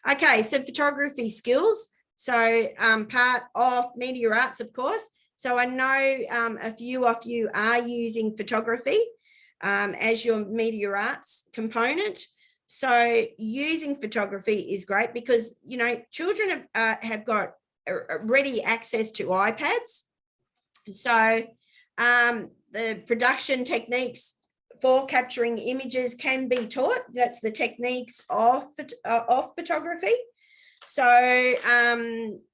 Okay, so photography skills. So part of Media Arts, of course. So I know a few of you are using photography as your Media Arts component. So using photography is great because, you know, children have got ready access to iPads. So the production techniques for capturing images can be taught. That's the techniques of photography. So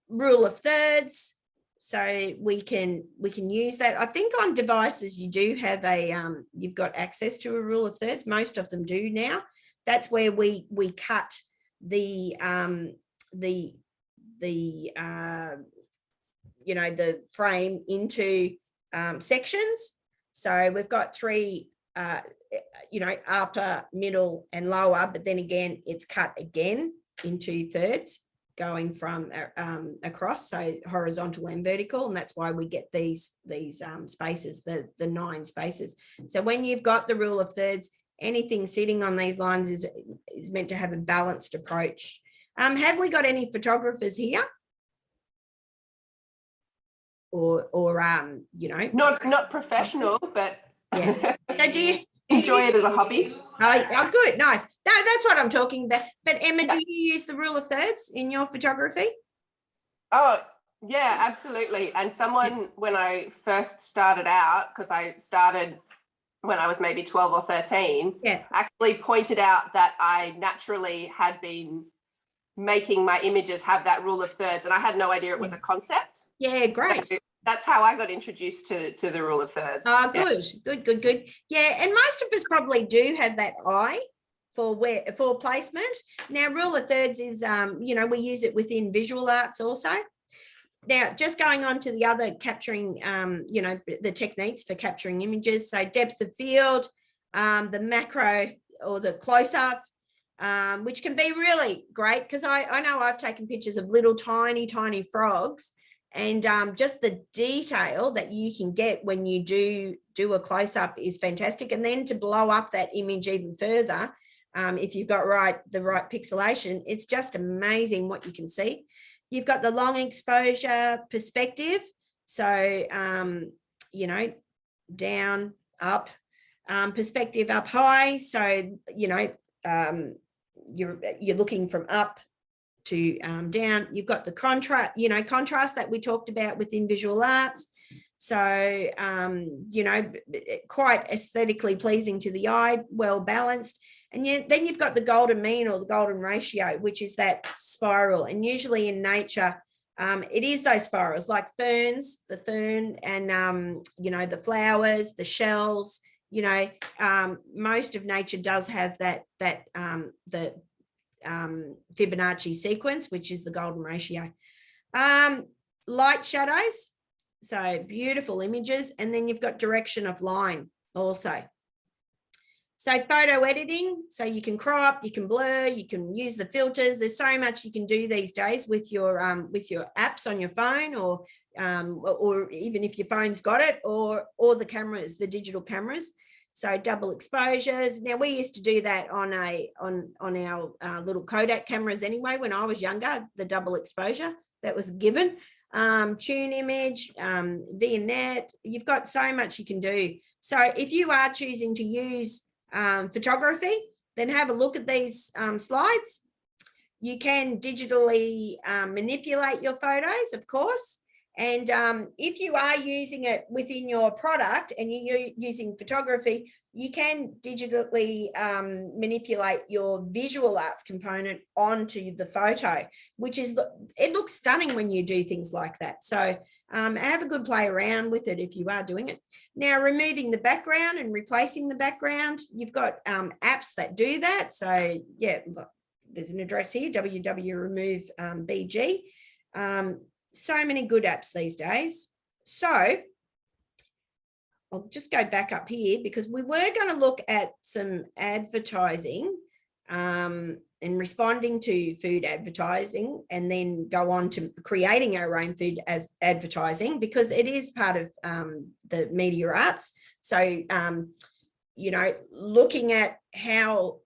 rule of thirds. So we can use that. I think on devices you do have a you've got access to a rule of thirds. Most of them do now. That's where we cut the you know, the frame into sections. So we've got three, you know, upper, middle and lower, but then again, it's cut again into thirds going from across, so horizontal and vertical. And that's why we get these spaces, the 9 spaces. So when you've got the rule of thirds, anything sitting on these lines is meant to have a balanced approach. Have we got any photographers here? Or you know, not professional, but yeah. So do you enjoy it as a hobby? Oh, good, nice. No, that's what I'm talking about. But Emma, do you use the rule of thirds in your photography? Oh, yeah, absolutely. And someone, when I first started out, because I started when I was maybe 12 or 13, yeah, actually pointed out that I naturally had been making my images have that rule of thirds, and I had no idea it was a concept. Yeah, great. So that's how I got introduced to the rule of thirds. Oh, good, yeah. good. Yeah, and most of us probably do have that eye for placement. Now, rule of thirds is, you know, we use it within visual arts also. Now, just going on to the other capturing, you know, the techniques for capturing images. So depth of field, the macro or the close-up, which can be really great because I know I've taken pictures of little tiny frogs, and just the detail that you can get when you do a close-up is fantastic. And then to blow up that image even further, if you've got the right pixelation, it's just amazing what you can see. You've got the long exposure perspective. So, you know, down, up, perspective up high. So, you know, you're looking from up to down. You've got the contrast that we talked about within visual arts. So, you know, quite aesthetically pleasing to the eye, well balanced. And then you've got the golden mean or the golden ratio, which is that spiral. And usually in nature, it is those spirals like ferns, the fern and, you know, the flowers, the shells, you know, most of nature does have the Fibonacci sequence, which is the golden ratio. Light shadows, so beautiful images. And then you've got direction of line also. So photo editing, so you can crop, you can blur, you can use the filters. There's so much you can do these days with your apps on your phone, or even if your phone's got it, or the cameras, the digital cameras. So double exposures. Now we used to do that on our little Kodak cameras anyway. When I was younger, the double exposure that was given. Tune image, vignette. You've got so much you can do. So if you are choosing to use photography, then have a look at these slides. You can digitally manipulate your photos, of course. And if you are using it within your product and you're using photography, you can digitally manipulate your visual arts component onto the photo, which is, it looks stunning when you do things like that. So have a good play around with it if you are doing it. Now, removing the background and replacing the background, you've got apps that do that. So yeah, look, there's an address here, www.remove.bg. So many good apps these days. So I'll just go back up here because we were going to look at some advertising and responding to food advertising, and then go on to creating our own food as advertising, because it is part of the media arts. So, you know, looking at how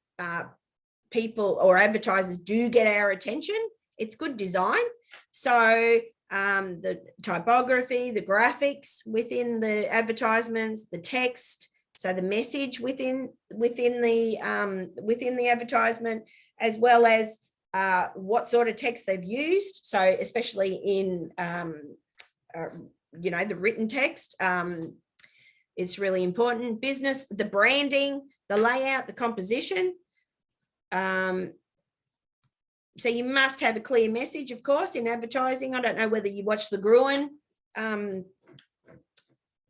people or advertisers do get our attention, it's good design. So the typography, the graphics within the advertisements, the text, so the message within the advertisement, as well as what sort of text they've used. So especially in you know, the written text, it's really important. Business, the branding, the layout, the composition. So you must have a clear message, of course, in advertising. I don't know whether you watch the Gruen on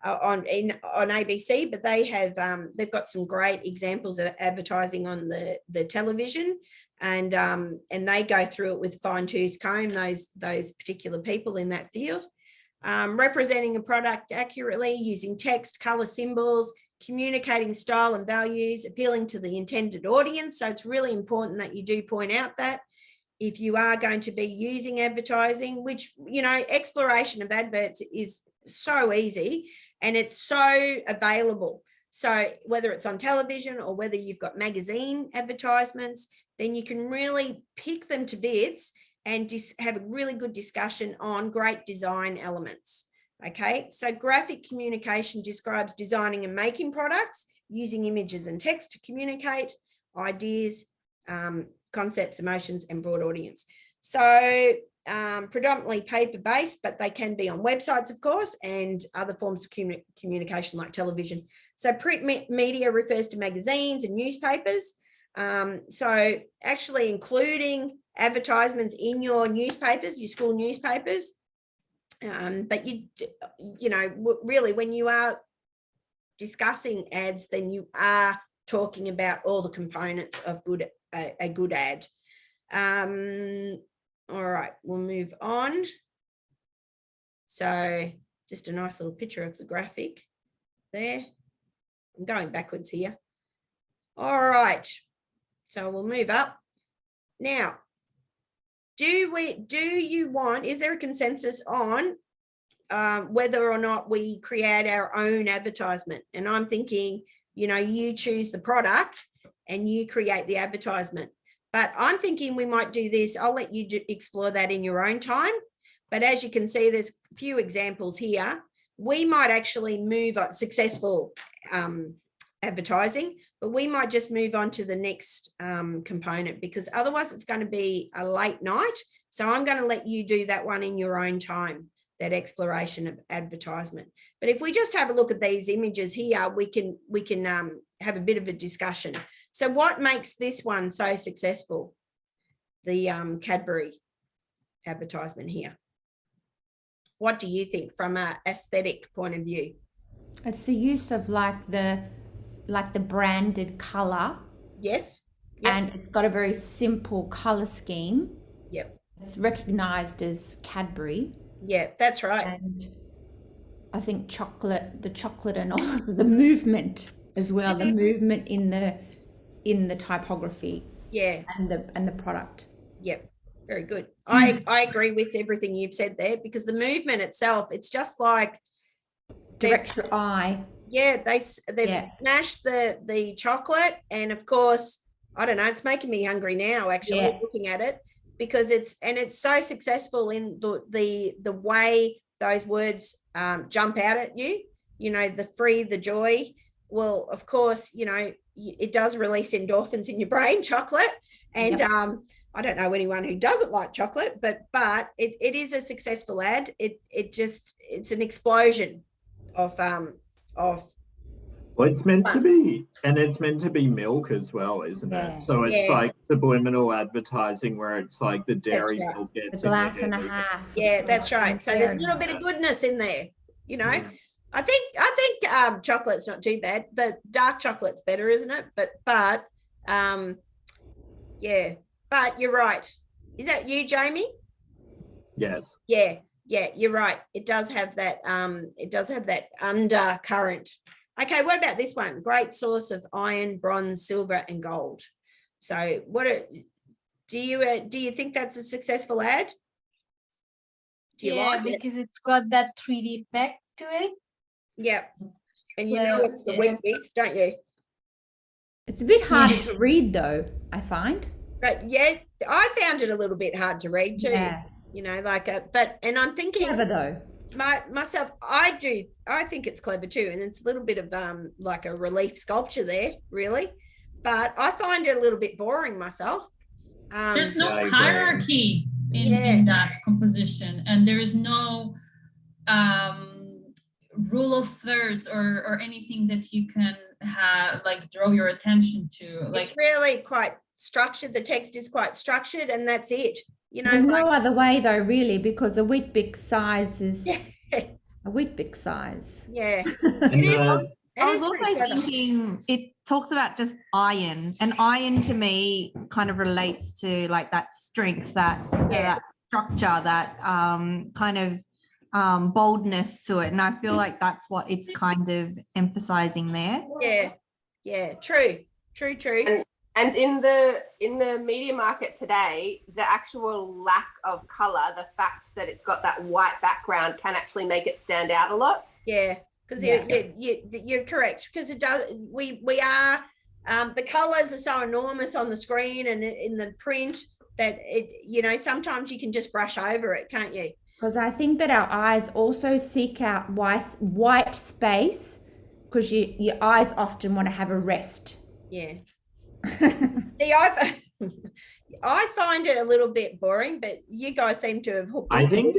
ABC, but they have they've got some great examples of advertising on the television, and they go through it with fine-tooth comb, those particular people in that field. Representing a product accurately, using text, color, symbols, communicating style and values, appealing to the intended audience. So it's really important that you do point out that if you are going to be using advertising, which, you know, exploration of adverts is so easy and it's so available. So whether it's on television or whether you've got magazine advertisements, then you can really pick them to bits and have a really good discussion on great design elements. Okay, so graphic communication describes designing and making products using images and text to communicate ideas, concepts, emotions, and broad audience. So predominantly paper-based, but they can be on websites, of course, and other forms of communication like television. So print media refers to magazines and newspapers. So actually including advertisements in your newspapers, your school newspapers. But you know, really, when you are discussing ads, then you are talking about all the components of a good ad. All right, we'll move on. So just a nice little picture of the graphic there. I'm going backwards here. All right, so we'll move up. Now, is there a consensus on whether or not we create our own advertisement? And I'm thinking, you know, you choose the product and you create the advertisement. But I'm thinking we might do this. I'll let you explore that in your own time. But as you can see, there's a few examples here. We might actually move on successful advertising, but we might just move on to the next component, because otherwise it's going to be a late night. So I'm going to let you do that one in your own time, that exploration of advertisement. But if we just have a look at these images here, we can have a bit of a discussion. So what makes this one so successful? The Cadbury advertisement here. What do you think from an aesthetic point of view? It's the use of like the branded color. Yes. Yep. And it's got a very simple color scheme. Yep. It's recognized as Cadbury. Yeah, that's right. And I think the chocolate and all of the movement as well, the movement in the typography. Yeah. And the product. Yep. Very good. I agree with everything you've said there, because the movement itself, it's just like direct your eye. Yeah, they've smashed the chocolate, and of course, I don't know, it's making me hungry now actually looking at it, because it's so successful in the way those words jump out at you. You know, the free, the joy. Well, of course, you know, it does release endorphins in your brain, chocolate, and I don't know anyone who doesn't like chocolate, but it is a successful ad. It's an explosion of Well, it's meant to be, and it's meant to be milk as well, isn't Yeah. it? So it's Yeah. like subliminal advertising where it's like the dairy right. milk A gets in your glass and a head. half. of Yeah, sort that's of right. So there's a little bit dairy of milk. goodness in there, you know. Yeah. I think chocolate's not too bad. The dark chocolate's better, isn't it? But yeah. But you're right. Is that you, Jamie? Yes. Yeah, you're right. It does have that undercurrent. Okay, what about this one? Great source of iron, bronze, silver, and gold. So do you think that's a successful ad? Do you Yeah, like it? because it's got that 3D effect to it. Yeah. And you know it's the yeah. wheat bix, don't you? It's a bit harder to read though, I find. But yeah, I found it a little bit hard to read too. Yeah. You know, and I'm thinking Clever though. myself, I think it's clever too, and it's a little bit of like a relief sculpture there, really. But I find it a little bit boring myself. There's no I agree. hierarchy in that composition, and there is no rule of thirds or anything that you can have like draw your attention to. Like It's really quite structured. The text is quite structured, and that's it. You know, There's like, no other way though, really, because a wheat bix size is a wheat bix size. yeah. And It is. the- I was also thinking it talks about just iron, and iron to me kind of relates to like that strength, that structure, that kind of boldness to it, and I feel like that's what it's kind of emphasizing there. Yeah, true. And in the media market today, the actual lack of color, the fact that it's got that white background can actually make it stand out a lot. Yeah, because you're correct, because it does. We are the colors are so enormous on the screen and in the print that sometimes you can just brush over it, can't you? Because I think that our eyes also seek out white space, because your eyes often want to have a rest. Yeah. See, I find it a little bit boring, but you guys seem to have hooked. I think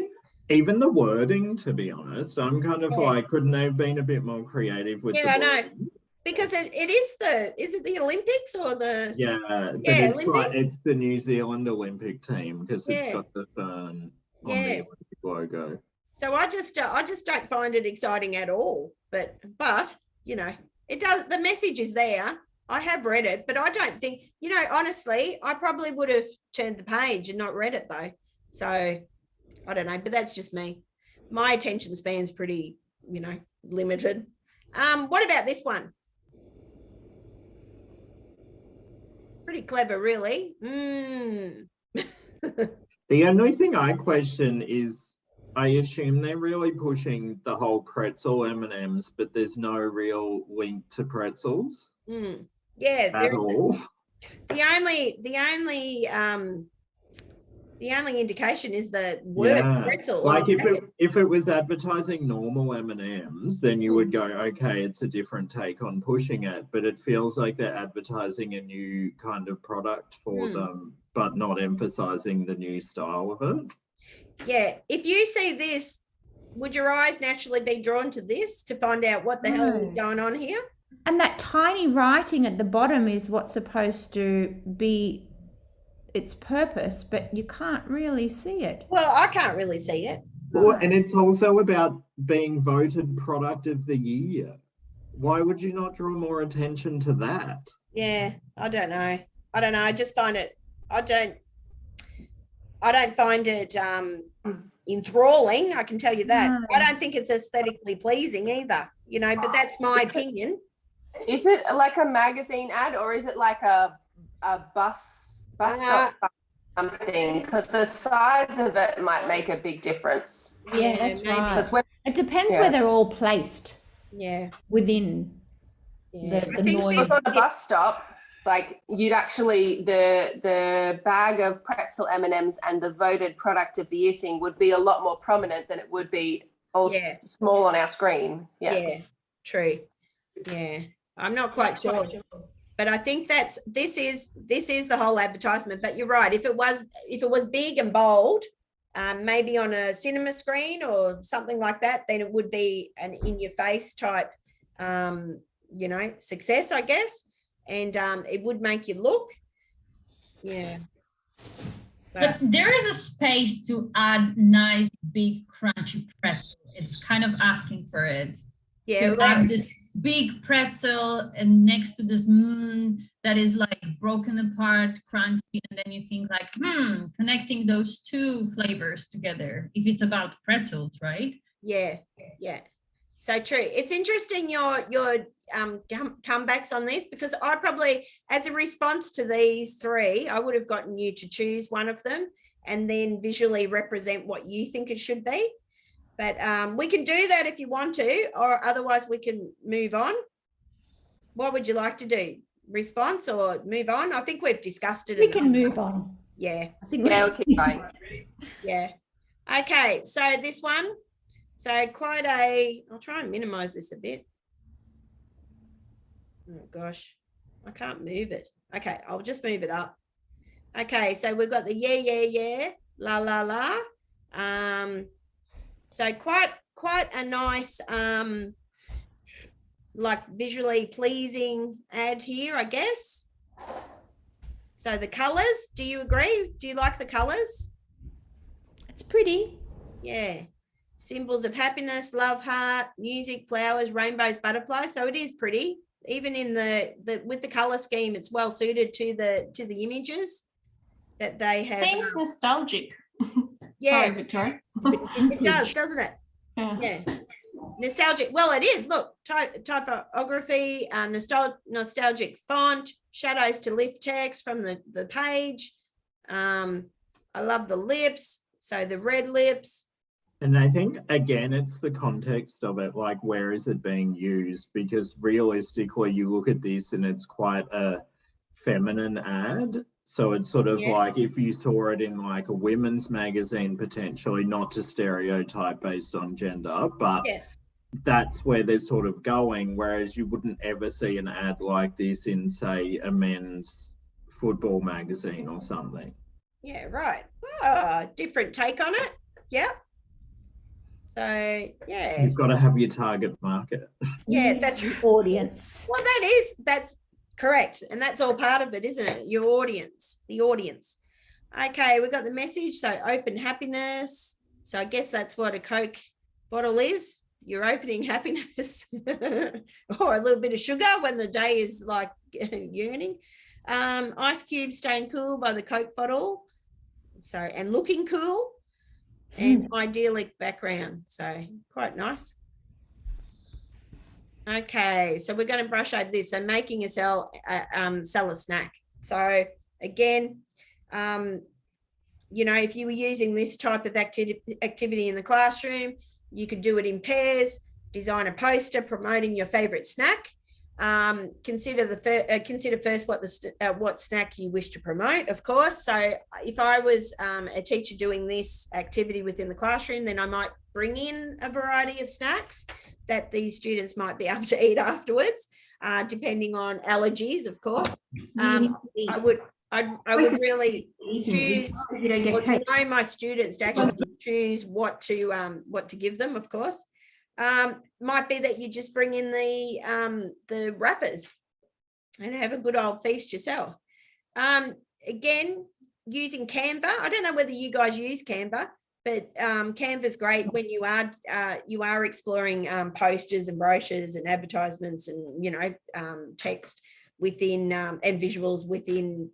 even the wording, to be honest, I'm kind of like, couldn't they have been a bit more creative with the I know, wording? because it is it the Olympics or the But it's Olympic? it's the New Zealand Olympic team, because it's Yeah. got the fern on the Yeah. Olympic logo. So I just don't find it exciting at all. But it does. The message is there. I have read it, but I don't think, honestly, I probably would have turned the page and not read it though. So I don't know, but that's just me. My attention span's pretty, limited. What about this one? Pretty clever, really. The only thing I question is, I assume they're really pushing the whole pretzel M&Ms, but there's no real link to pretzels Yeah, at all. the only indication is the word pretzel. Like if it was advertising normal M&Ms, then you would go, okay, it's a different take on pushing it, but it feels like they're advertising a new kind of product for them, but not emphasizing the new style of it. Yeah, if you see this, would your eyes naturally be drawn to this to find out what the hell is going on here? And that tiny writing at the bottom is what's supposed to be its purpose, but you can't really see it. Well, I can't really see it. Well, and it's also about being voted product of the year. Why would you not draw more attention to that? Yeah, I don't know. I just find it, I don't find it enthralling, I can tell you that. No. I don't think it's aesthetically pleasing either, but that's my opinion. Is it like a magazine ad, or is it like a bus stop something? Because the size of it might make a big difference. Yeah, that's maybe. right. It depends where they're all placed Yeah. within Yeah. the I think noise. Because on a bus stop, like you'd actually, the bag of pretzel M&Ms and the voted product of the year thing would be a lot more prominent than it would be all small on our screen. Yeah, true. Yeah, I'm not quite sure, but I think this is the whole advertisement. But you're right. If it was big and bold, maybe on a cinema screen or something like that, then it would be an in-your-face type you know, success, I guess. And it would make you look. Yeah. But there is a space to add nice, big, crunchy pretzel. It's kind of asking for it. Yeah, to right. have this big pretzel and next to this that is like broken apart, crunchy, and then you think like, connecting those two flavors together. If it's about pretzels, right? Yeah, yeah. So true. It's interesting your comebacks on this, because I probably, as a response to these three, I would have gotten you to choose one of them and then visually represent what you think it should be. But we can do that if you want to, or otherwise we can move on. What would you like to do? Response or move on? I think we've discussed it. We can move on. Yeah. I think Yeah, we'll keep going. Yeah. Okay, so this one. So I'll try and minimize this a bit. Oh gosh, I can't move it. Okay, I'll just move it up. Okay, so we've got the yeah, la, la, la. So quite a nice, like visually pleasing ad here, I guess. So the colors, do you agree? Do you like the colors? It's pretty. Yeah. Symbols of happiness, love, heart, music, flowers, rainbows, butterflies. So it is pretty. Even in the with the color scheme, it's well suited to the images that they have. Seems nostalgic. Yeah, Sorry, Victoria. it does, doesn't it? Yeah. Nostalgic. Well, it is. Look, typography, nostalgic font, shadows to lift text from the page. I love the lips. So the red lips. And I think, again, it's the context of it, like where is it being used? Because realistically, you look at this and it's quite a feminine ad. So it's sort of like if you saw it in like a women's magazine, potentially, not to stereotype based on gender, but that's where they're sort of going. Whereas you wouldn't ever see an ad like this in, say, a men's football magazine or something. Yeah, right. Oh, different take on it. Yeah. So yeah, you've got to have your target market. Yeah, that's audience. Well, that's correct, and that's all part of it, isn't it? Your audience, the audience. Okay, we've got the message. So open happiness. So I guess that's what a Coke bottle is. You're opening happiness, or a little bit of sugar when the day is like yearning. Ice cube staying cool by the Coke bottle. So and looking cool. And idyllic background, so quite nice. Okay, so we're going to brush over this. So making a sell a snack. So again, you know, if you were using this type of activity in the classroom, you could do it in pairs. Design a poster promoting your favorite snack. Consider first what snack you wish to promote, of course. So if I was a teacher doing this activity within the classroom, then I might bring in a variety of snacks that these students might be able to eat afterwards, depending on allergies, of course. I would really choose, or my students to actually choose what to give them, of course. Might be that you just bring in the wrappers and have a good old feast yourself. Again, using Canva. I don't know whether you guys use Canva, but Canva's great when you are exploring posters and brochures and advertisements and, you know, text within and visuals within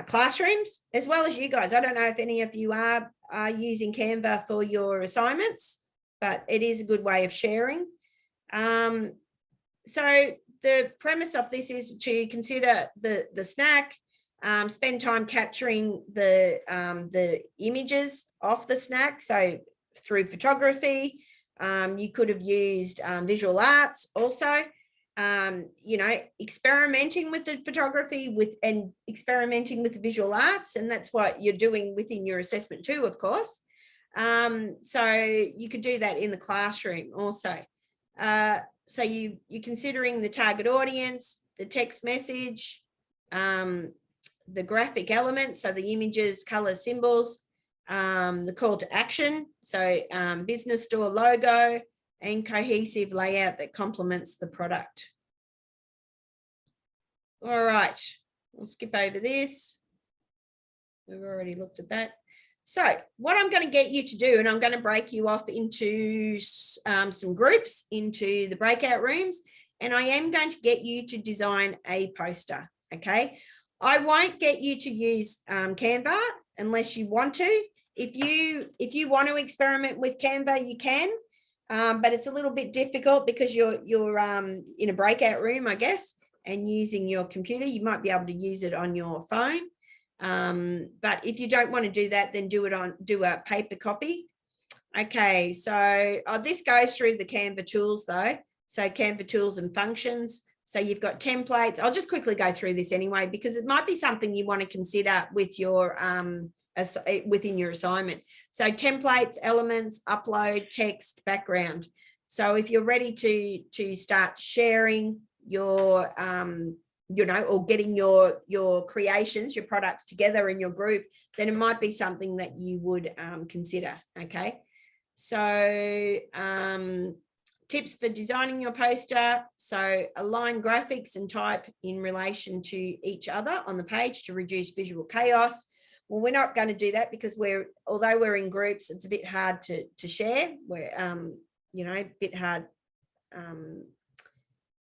classrooms, as well as you guys. I don't know if any of you are using Canva for your assignments, but it is a good way of sharing. So the premise of this is to consider the snack, spend time capturing the images of the snack. So through photography, you could have used visual arts also. You know, experimenting with the photography and experimenting with the visual arts, and that's what you're doing within your assessment too, of course. So you could do that in the classroom also. So you're considering the target audience, the text message, the graphic elements, so the images, colors, symbols, the call to action, so business store logo, and cohesive layout that complements the product. All right, we'll skip over this. We've already looked at that. So what I'm going to get you to do, and I'm going to break you off into some groups, into the breakout rooms, and I am going to get you to design a poster, okay? I won't get you to use Canva unless you want to. If you want to experiment with Canva, you can, but it's a little bit difficult because you're in a breakout room, I guess, and using your computer. You might be able to use it on your phone. But if you don't want to do that, then do a paper copy. Okay, so this goes through the Canva tools though. So Canva tools and functions. So you've got templates. I'll just quickly go through this anyway, because it might be something you want to consider with your within your assignment. So templates, elements, upload, text, background. So if you're ready to start sharing your or getting your creations, your products together in your group, then it might be something that you would consider. Okay, so tips for designing your poster. So align graphics and type in relation to each other on the page to reduce visual chaos. Well, we're not going to do that because although we're in groups, it's a bit hard to share. We're a bit hard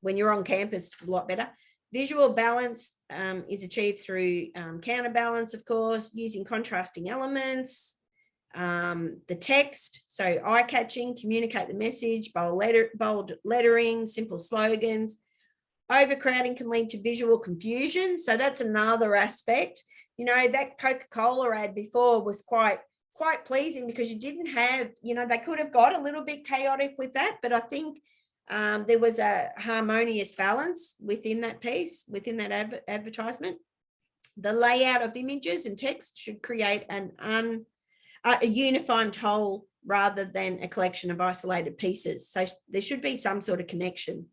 when you're on campus. It's a lot better. Visual balance is achieved through counterbalance, of course, using contrasting elements. The text, so eye-catching, communicate the message, bold lettering, simple slogans. Overcrowding can lead to visual confusion, so that's another aspect. That Coca-Cola ad before was quite pleasing because you didn't have, they could have got a little bit chaotic with that, but I think there was a harmonious balance within that piece, within that advertisement. The layout of images and text should create a unified whole rather than a collection of isolated pieces. So there should be some sort of connection.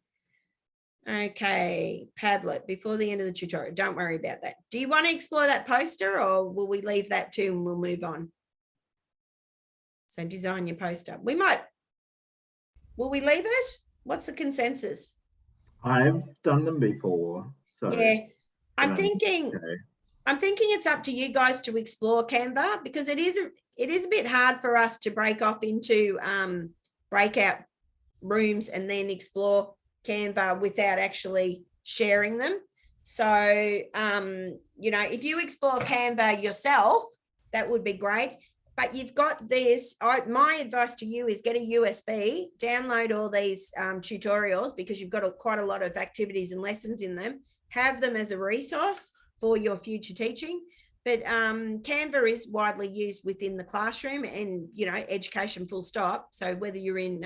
Okay, Padlet, before the end of the tutorial, don't worry about that. Do you want to explore that poster, or will we leave that too and we'll move on? So design your poster. Will we leave it? What's the consensus? I've done them before. So yeah, I'm thinking it's up to you guys to explore Canva, because it is a bit hard for us to break off into breakout rooms and then explore Canva without actually sharing them. So, if you explore Canva yourself, that would be great. But you've got this, my advice to you is get a USB, download all these tutorials, because you've got quite a lot of activities and lessons in them. Have them as a resource for your future teaching. But Canva is widely used within the classroom and, education full stop. So whether you're in,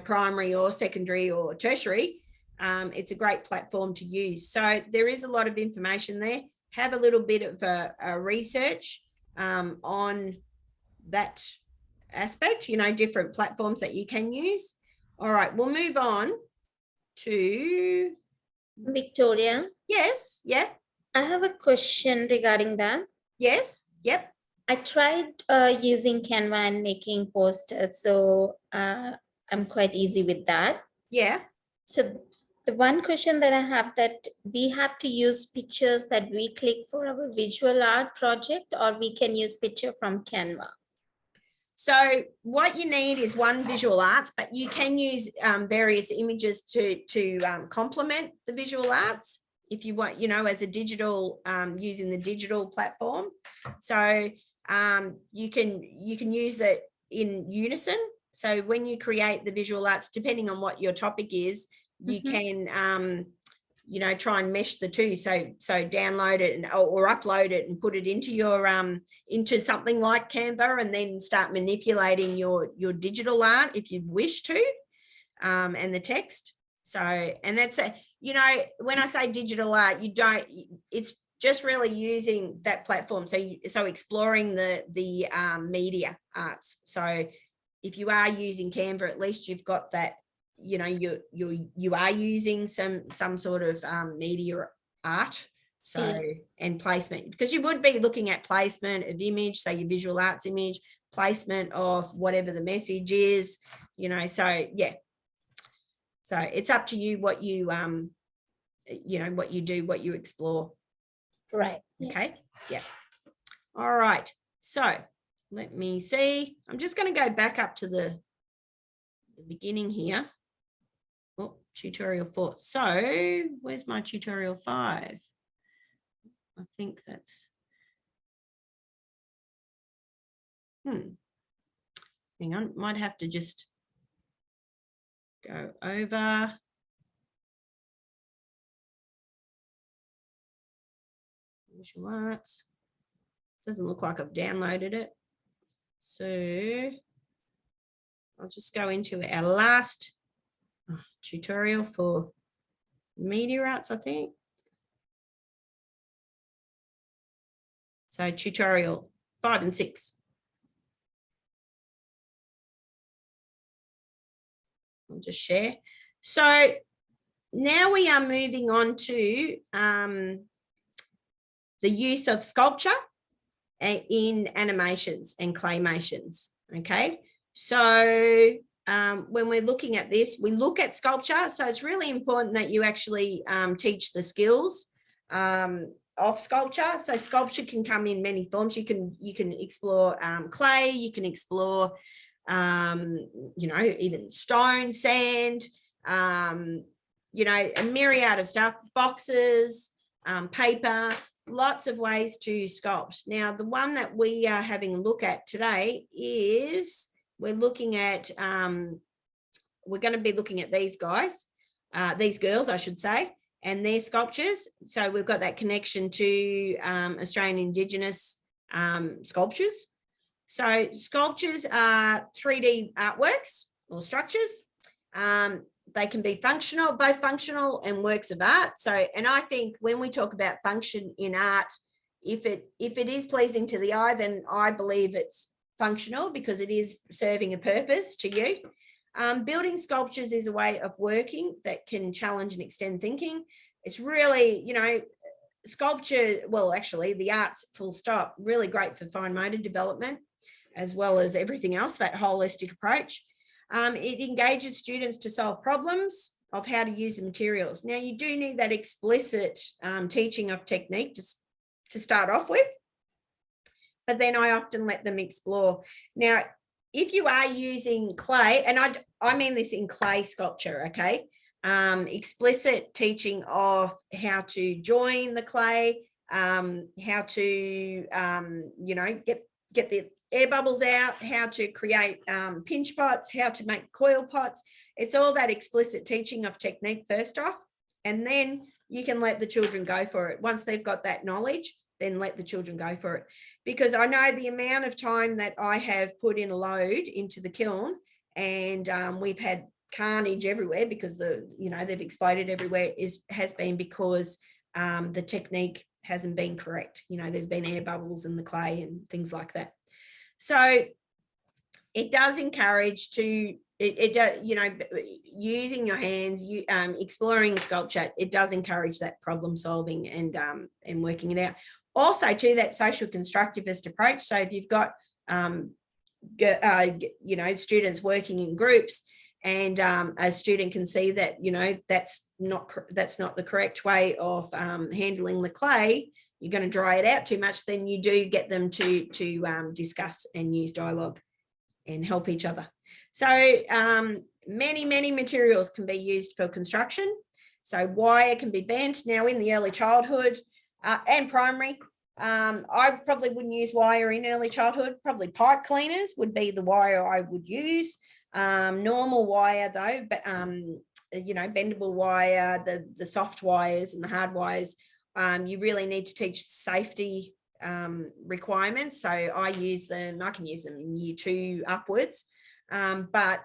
primary or secondary or tertiary, it's a great platform to use. So there is a lot of information there. Have a little bit of a research on that aspect, different platforms that you can use. All right, we'll move on to Victoria. Yes, yeah. I have a question regarding that. Yes, yep. I tried using Canva and making posters, so I'm quite easy with that. Yeah. So the one question that I have, that we have to use pictures that we click for our visual art project, or we can use picture from Canva? So what you need is one visual arts, but you can use various images to complement the visual arts if you want, as a digital, using the digital platform. So you can use that in unison. So when you create the visual arts, depending on what your topic is, you can, try and mesh the two. So download it or upload it and put it into your into something like Canva, and then start manipulating your digital art if you wish to, and the text. So, and that's when I say digital art, it's just really using that platform. So exploring the media arts. So if you are using Canva, at least you've got that. You are using some sort of media art, and placement, because you would be looking at placement of image, say your visual arts image, placement of whatever the message is, you know, so yeah. So it's up to you what you, you know, what you do, what you explore. Right. Okay. Yeah. All right. So let me see. I'm just going to go back up to the beginning here. Oh, tutorial 4. So where's my tutorial 5? I think that's, hang on, might have to just go over. Visual Arts. Doesn't look like I've downloaded it. So I'll just go into our last tutorial for Media Arts, I think. So tutorial 5 and 6. I'll just share. So now we are moving on to the use of sculpture in animations and claymations. Okay, so when we're looking at this, we look at sculpture. So it's really important that you actually teach the skills of sculpture. So sculpture can come in many forms. You can explore clay, you can explore you know, even stone, sand, you know, a myriad of stuff, boxes, paper, lots of ways to sculpt. Now, the one that we are having a look at today is we're looking at, we're going to be looking at these guys, these girls, I should say, and their sculptures. So we've got that connection to Australian Indigenous sculptures. So sculptures are 3D artworks or structures. They can be functional, both functional and works of art. So, and I think when we talk about function in art, if it is pleasing to the eye, then I believe it's functional because it is serving a purpose to you. Building sculptures is a way of working that can challenge and extend thinking. It's really, you know, sculpture, well, actually the arts full stop, really great for fine motor development, as well as everything else, that holistic approach. It engages students to solve problems of how to use the materials. Now, you do need that explicit teaching of technique to start off with, but then I often let them explore. Now, if you are using clay, and I mean this in clay sculpture, okay, explicit teaching of how to join the clay, how to, you know, get the air bubbles out, how to create pinch pots, how to make coil pots. It's all that explicit teaching of technique first off, and then you can let the children go for it. Once they've got that knowledge, then let the children go for it. Because I know the amount of time that I have put in a load into the kiln, and we've had carnage everywhere because they've exploded everywhere, has been because the technique hasn't been correct. You know, there's been air bubbles in the clay and things like that. So it does encourage to, it does, you know, using your hands, exploring sculpture, it does encourage that problem solving and working it out. Also to that social constructivist approach. So if you've got, you know, students working in groups, and a student can see that, you know, that's not the correct way of handling the clay, you're going to dry it out too much, then you do get them to discuss and use dialogue and help each other. So many materials can be used for construction. So wire can be bent. Now in the early childhood and primary, I probably wouldn't use wire in early childhood. Probably pipe cleaners would be the wire I would use. Normal wire though, but you know, bendable wire, the soft wires and the hard wires, you really need to teach safety requirements. So I can use them in year 2 upwards, but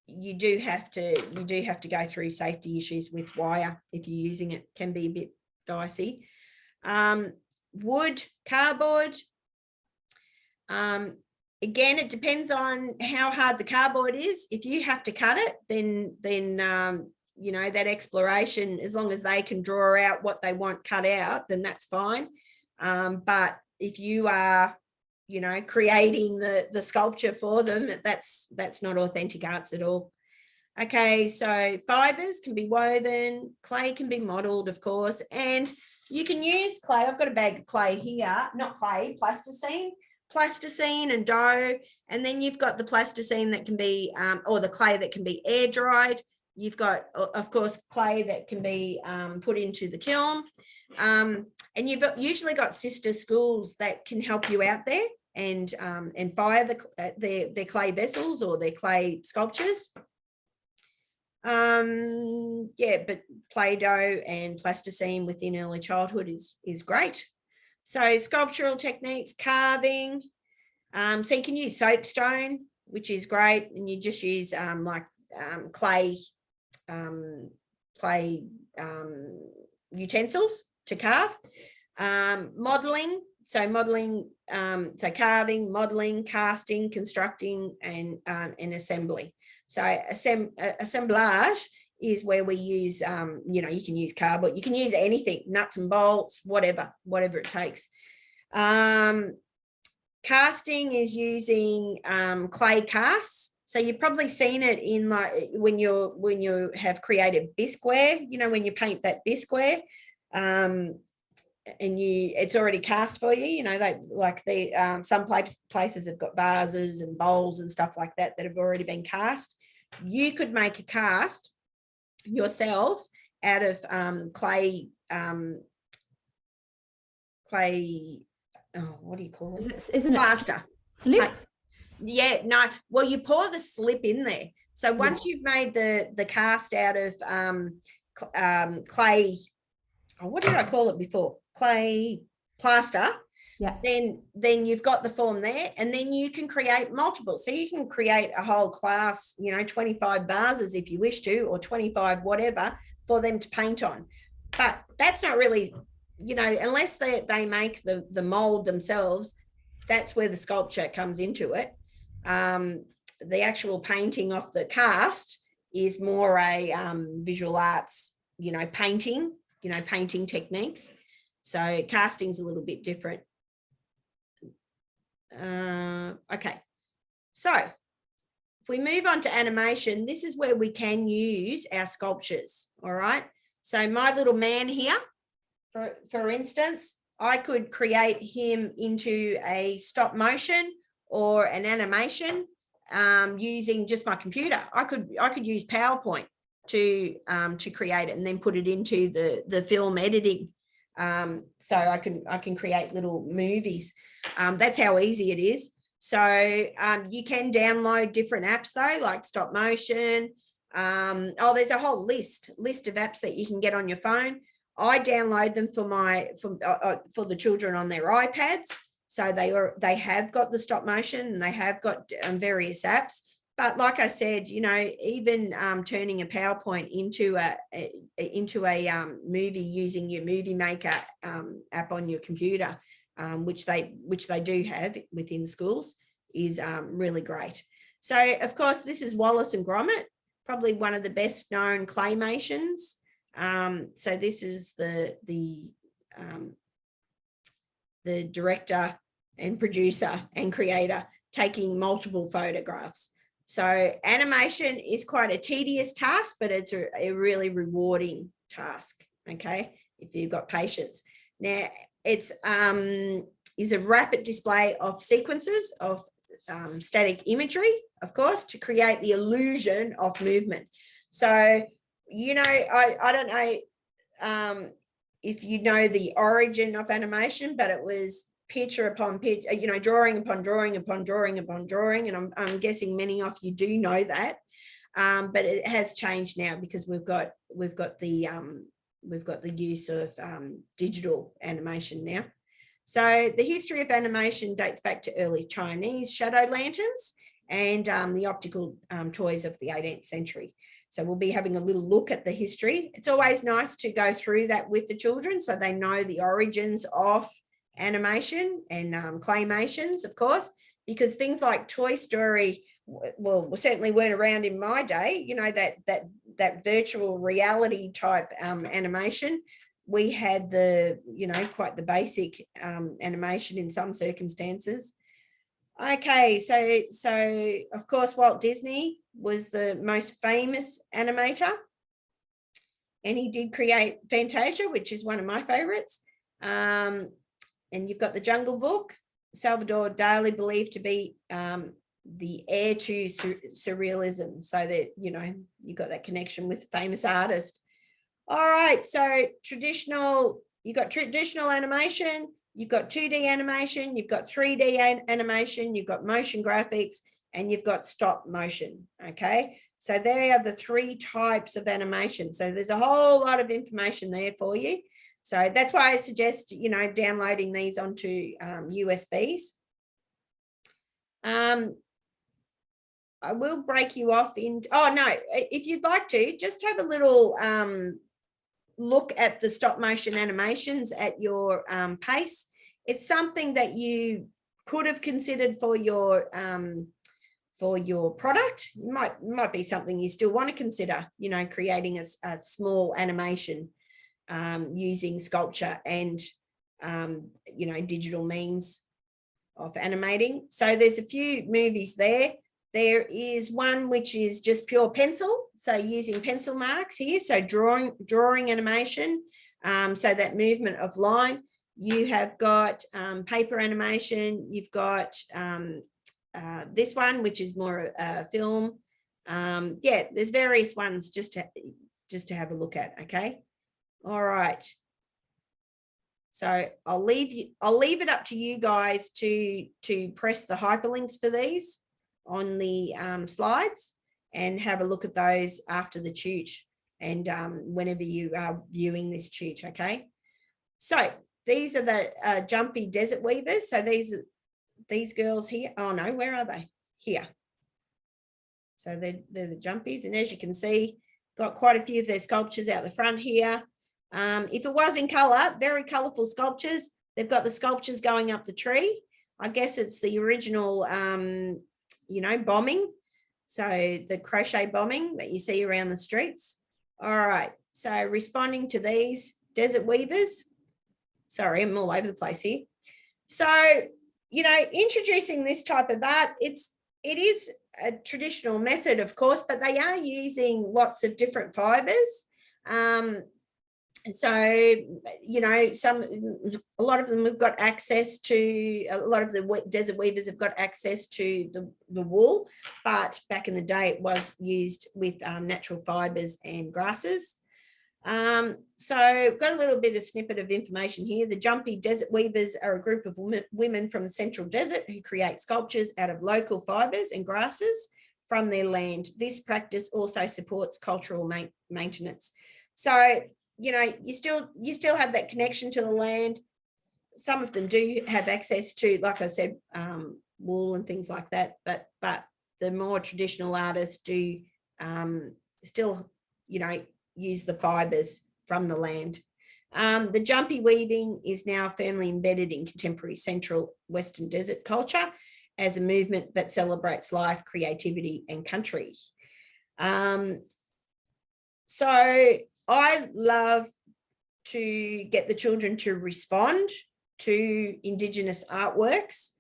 you do have to go through safety issues with wire if you're using it. Can be a bit dicey. Wood, cardboard. Again, it depends on how hard the cardboard is. If you have to cut it, then you know, that exploration, as long as they can draw out what they want cut out, then that's fine. But if you are you know, creating the sculpture for them. That's not authentic arts at all. Okay, so fibers can be woven, clay can be modeled, of course, and you can use clay. I've got a bag of clay here, not clay, plasticine and dough, and then you've got the plasticine that can be, or the clay that can be air dried. You've got, of course, clay that can be put into the kiln, and you've usually got sister schools that can help you out there and fire their clay vessels or their clay sculptures. Yeah, but Play-Doh and plasticine within early childhood is great. So sculptural techniques, carving, so you can use soapstone, which is great, and you just use clay utensils to carve. Modeling, so carving, modeling, casting, constructing, and assembly. So assemblage is where we use, you know, you can use cardboard, you can use anything, nuts and bolts, whatever it takes. Casting is using clay casts. So you've probably seen it in like when you have created bisqueware, you know, when you paint that bisqueware, and it's already cast for you, you know, some places have got vases and bowls and stuff like that have already been cast. You could make a cast yourselves out of clay, oh, what do you call it? Isn't plaster. it slip? Yeah, no. Well, you pour the slip in there. So once you've made the cast out of clay, oh, what did I call it before? Clay plaster. Yeah. Then you've got the form there, and then you can create multiple. So you can create a whole class, you know, 25 vases if you wish to, or 25 whatever for them to paint on. But that's not really, you know, unless they make the mold themselves, that's where the sculpture comes into it. The actual painting of the cast is more a visual arts, you know, painting techniques. So casting's a little bit different. Okay, so if we move on to animation, this is where we can use our sculptures. All right, so my little man here, for instance, I could create him into a stop motion or an animation using just my computer. I could use PowerPoint to create it and then put it into the film editing. So I can create little movies. That's how easy it is. So you can download different apps though, like stop motion. There's a whole list of apps that you can get on your phone. I download them for the children on their iPads. So they have got the stop motion and they have got various apps. But like I said, you know, even turning a PowerPoint into a movie using your Movie Maker app on your computer, which they do have within schools, is really great. So of course, this is Wallace and Gromit, probably one of the best known claymations. So this is the director and producer and creator taking multiple photographs. So animation is quite a tedious task, but it's a really rewarding task, okay, if you've got patience. Now, it's is a rapid display of sequences of static imagery, of course, to create the illusion of movement. So, you know, I don't know if you know the origin of animation, but it was picture upon picture, you know, drawing upon drawing upon drawing upon drawing, and I'm guessing many of you do know that, but it has changed now because we've got the use of digital animation now. So the history of animation dates back to early Chinese shadow lanterns and the optical toys of the 18th century. So we'll be having a little look at the history. It's always nice to go through that with the children so they know the origins of animation and claymations, of course, because things like Toy Story, well, certainly weren't around in my day, you know, that virtual reality type animation. We had the, you know, quite the basic animation in some circumstances. Okay, so of course Walt Disney was the most famous animator, and he did create Fantasia, which is one of my favorites. And you've got the Jungle Book. Salvador Dali believed to be the heir to surrealism, so that you got that connection with a famous artist. All right, so you've got traditional animation, you've got 2D animation, you've got 3D animation, you've got motion graphics, and you've got stop motion. Okay, so they are the 3 types of animation. So there's a whole lot of information there for you. So that's why I suggest, downloading these onto USBs. I will break you off in, if you'd like to, just have a little look at the stop motion animations at your pace. It's something that you could have considered for your product. Might be something you still want to consider, creating a small animation using sculpture and digital means of animating. So there's a few movies there. There is one which is just pure pencil, so using pencil marks here, so drawing animation, so that movement of line. You have got paper animation, you've got this one, which is more film. There's various ones just to have a look at. Okay, all right. So I'll leave it up to you guys to press the hyperlinks for these on the slides and have a look at those after the tute and whenever you are viewing this tute. Okay, so these are the jumpy desert weavers. So these girls here, oh no, where are they? Here. So they're the jumpies, and as you can see, got quite a few of their sculptures out the front here. If it was in color, very colorful sculptures. They've got the sculptures going up the tree. I guess it's the original bombing, so the crochet bombing that you see around the streets. All right, so responding to these desert weavers, sorry, I'm all over the place here. So introducing this type of art, it is a traditional method, of course, but they are using lots of different fibers. So a lot of them have got access to, a lot of the desert weavers have got access to the wool, but back in the day it was used with natural fibers and grasses. So got a little bit of snippet of information here. The jumpy desert weavers are a group of women from the Central Desert who create sculptures out of local fibers and grasses from their land. This practice also supports cultural maintenance. So you still have that connection to the land. Some of them do have access to, like I said, wool and things like that, but the more traditional artists do still use the fibers from the land. The jumpy weaving is now firmly embedded in contemporary Central Western Desert culture as a movement that celebrates life, creativity, and country. So I love to get the children to respond to Indigenous artworks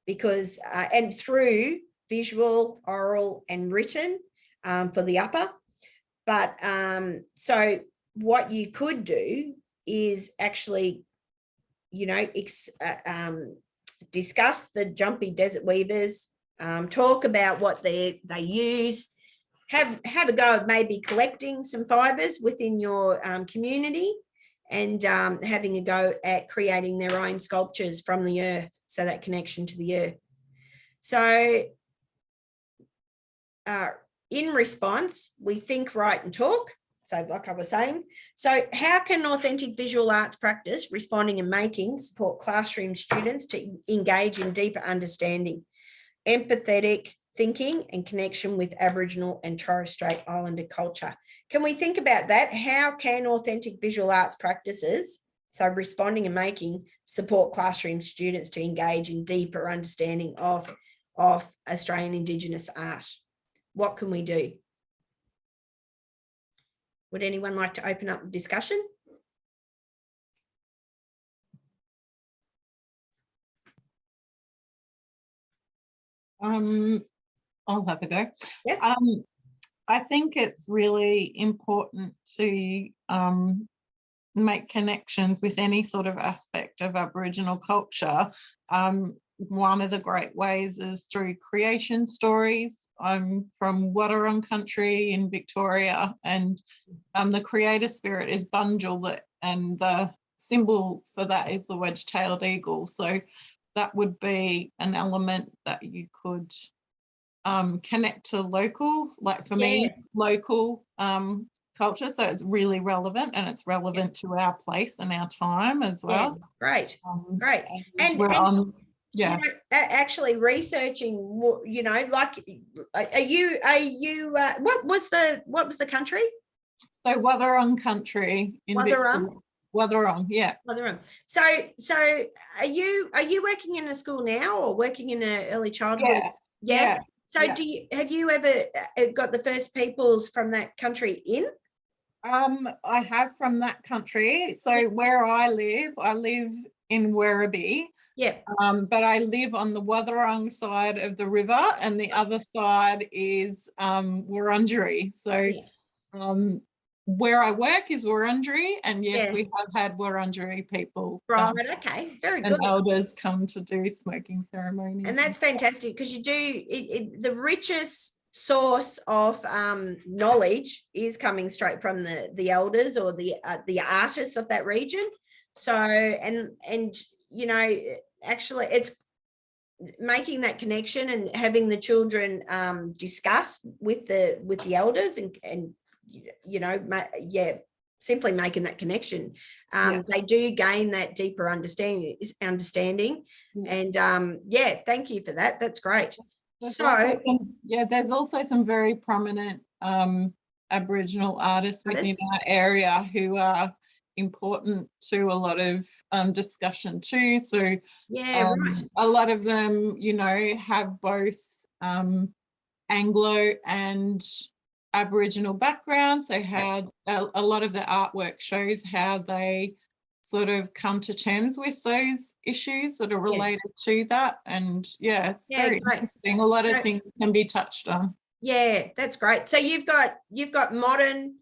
because, and through visual, oral, and written for the upper. But so what you could do is actually, discuss the jumpy desert weavers, talk about what they use, have a go of maybe collecting some fibers within your community and having a go at creating their own sculptures from the earth, so that connection to the earth. So in response, we think, write and talk. So like I was saying, so how can authentic visual arts practice, responding and making, support classroom students to engage in deeper understanding, empathetic thinking and connection with Aboriginal and Torres Strait Islander culture? Can we think about that? How can authentic visual arts practices, so responding and making, support classroom students to engage in deeper understanding of Australian Indigenous art? What can we do? Would anyone like to open up the discussion? I'll have a go. Yep. I think it's really important to make connections with any sort of aspect of Aboriginal culture. One of the great ways is through creation stories. I'm from Wadawurrung country in Victoria, and the creator spirit is Bunjil, and the symbol for that is the wedge-tailed eagle. So that would be an element that you could connect to local, like for me, local culture. So it's really relevant, and it's relevant to our place and our time as well. Great. Great. And we're on, yeah. You know, actually researching, you know, like, are you what was the country? So Wadawurrung country in Wadawurrung? Wadawurrung, yeah. Wadawurrung. So are you working in a school now, or working in an early childhood? Yeah. So have you ever got the First Peoples from that country in? I have, from that country. So where I live in Werribee. Yeah. But I live on the Wadawurrung side of the river, and the other side is Wurundjeri. So where I work is Wurundjeri, and yes, we have had Wurundjeri people. Right, okay, very good. And elders come to do smoking ceremonies. And that's fantastic, because you do, the richest source of knowledge is coming straight from the elders or the artists of that region. So, and you know, actually it's making that connection and having the children discuss with the elders and you know, simply making that connection. They do gain that deeper understanding. And thank you for that. That's great. There's also some very prominent Aboriginal artists within our area who are important to a lot of discussion too. So a lot of them, you know, have both Anglo and Aboriginal background. So had a lot of the artwork shows how they sort of come to terms with those issues that are related to that. And it's very interesting. A lot of things can be touched on. Yeah, that's great. So you've got modern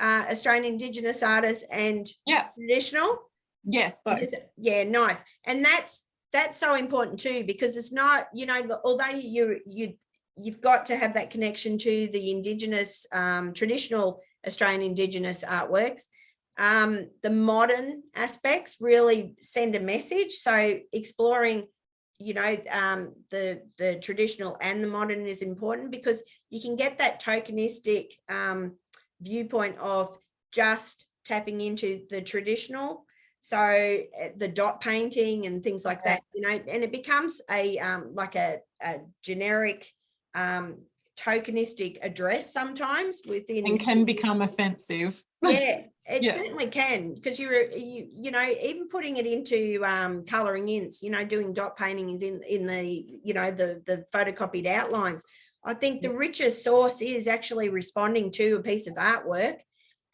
Australian Indigenous artists and traditional. Yes, both. Yeah, nice. And that's so important too, because it's not, you know, although you've got to have that connection to the Indigenous, traditional Australian Indigenous artworks. The modern aspects really send a message. So exploring, you know, the traditional and the modern is important, because you can get that tokenistic viewpoint of just tapping into the traditional. So the dot painting and things like that, you know, and it becomes a like a generic tokenistic address sometimes within, and can become offensive. It certainly can, because you know, even putting it into colouring inks, you know, doing dot paintings in the, you know, the photocopied outlines. I think the richest source is actually responding to a piece of artwork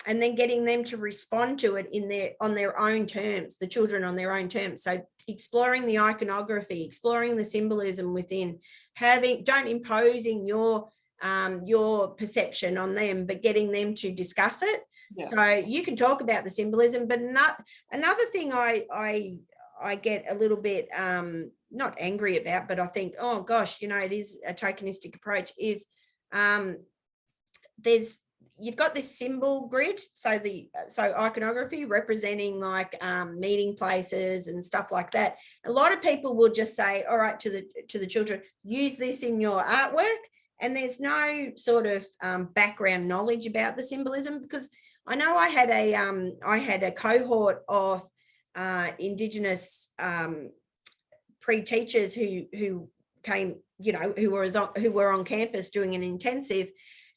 and then getting them to respond to it on their own terms, the children on their own terms. So exploring the iconography, exploring the symbolism within, don't imposing your perception on them, but getting them to discuss it. So you can talk about the symbolism, but another thing I get a little bit not angry about, but I think, oh gosh, you know, it is a tokenistic approach, is you've got this symbol grid, so iconography representing like meeting places and stuff like that. A lot of people will just say, all right, to the children, use this in your artwork, and there's no sort of background knowledge about the symbolism. Because I know I had a cohort of Indigenous pre-teachers who came, you know, who were on campus doing an intensive,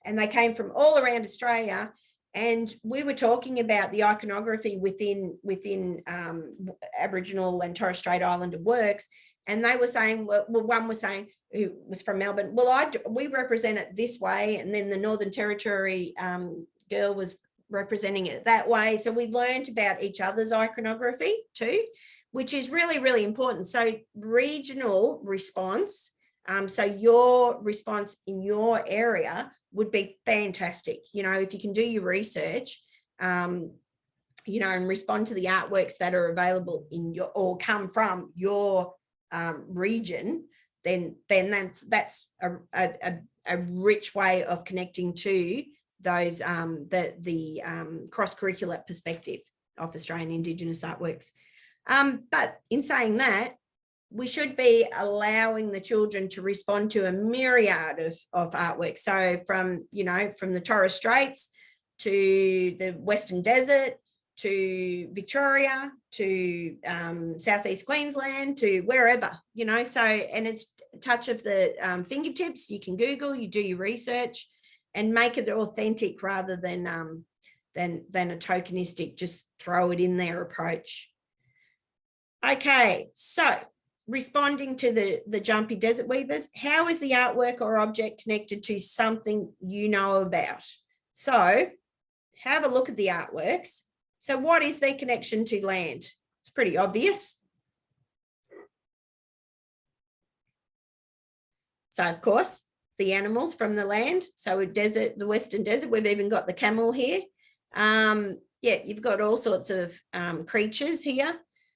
and they came from all around Australia, and we were talking about the iconography within Aboriginal and Torres Strait Islander works, and they were saying, well, one was saying, who was from Melbourne, well, we represent it this way, and then the Northern Territory girl was representing it that way. So we learned about each other's iconography too, which is really, really important. So regional response So your response in your area would be fantastic. You know, if you can do your research, you know, and respond to the artworks that are available in your, or come from your region, then that's a rich way of connecting to those the cross-curricular perspective of Australian Indigenous artworks. But in saying that, we should be allowing the children to respond to a myriad of artwork. So from, you know, from the Torres Straits to the Western Desert, to Victoria, to Southeast Queensland, to wherever, you know, so, and it's a touch of the fingertips. You can Google, you do your research and make it authentic rather than a tokenistic, just throw it in there approach. Okay, so responding to the jumpy desert weavers, how is the artwork or object connected to something you know about? So have a look at the artworks. So what is their connection to land? It's pretty obvious. So of course, the animals from the land. So a desert, the Western Desert, we've even got the camel here. Yeah, you've got all sorts of creatures here.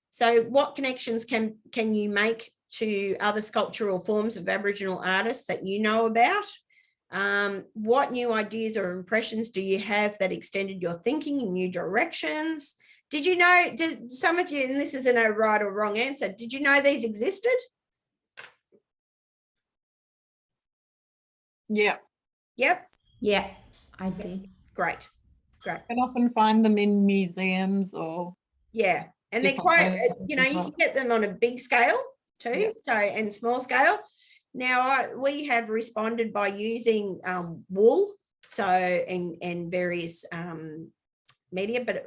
So what connections can you make to other sculptural forms of Aboriginal artists that you know about? What new ideas or impressions do you have that extended your thinking in new directions? Did you know, did some of you, and this isn't a right or wrong answer, did you know these existed? Yeah. Yep. Yeah, I did. Great. Great. You can often find them in museums or. Yeah. And they're different quite, places you know, as you well. can get them on a big scale too, Yeah. so, and small scale. Now, we have responded by using wool, so, and various media, but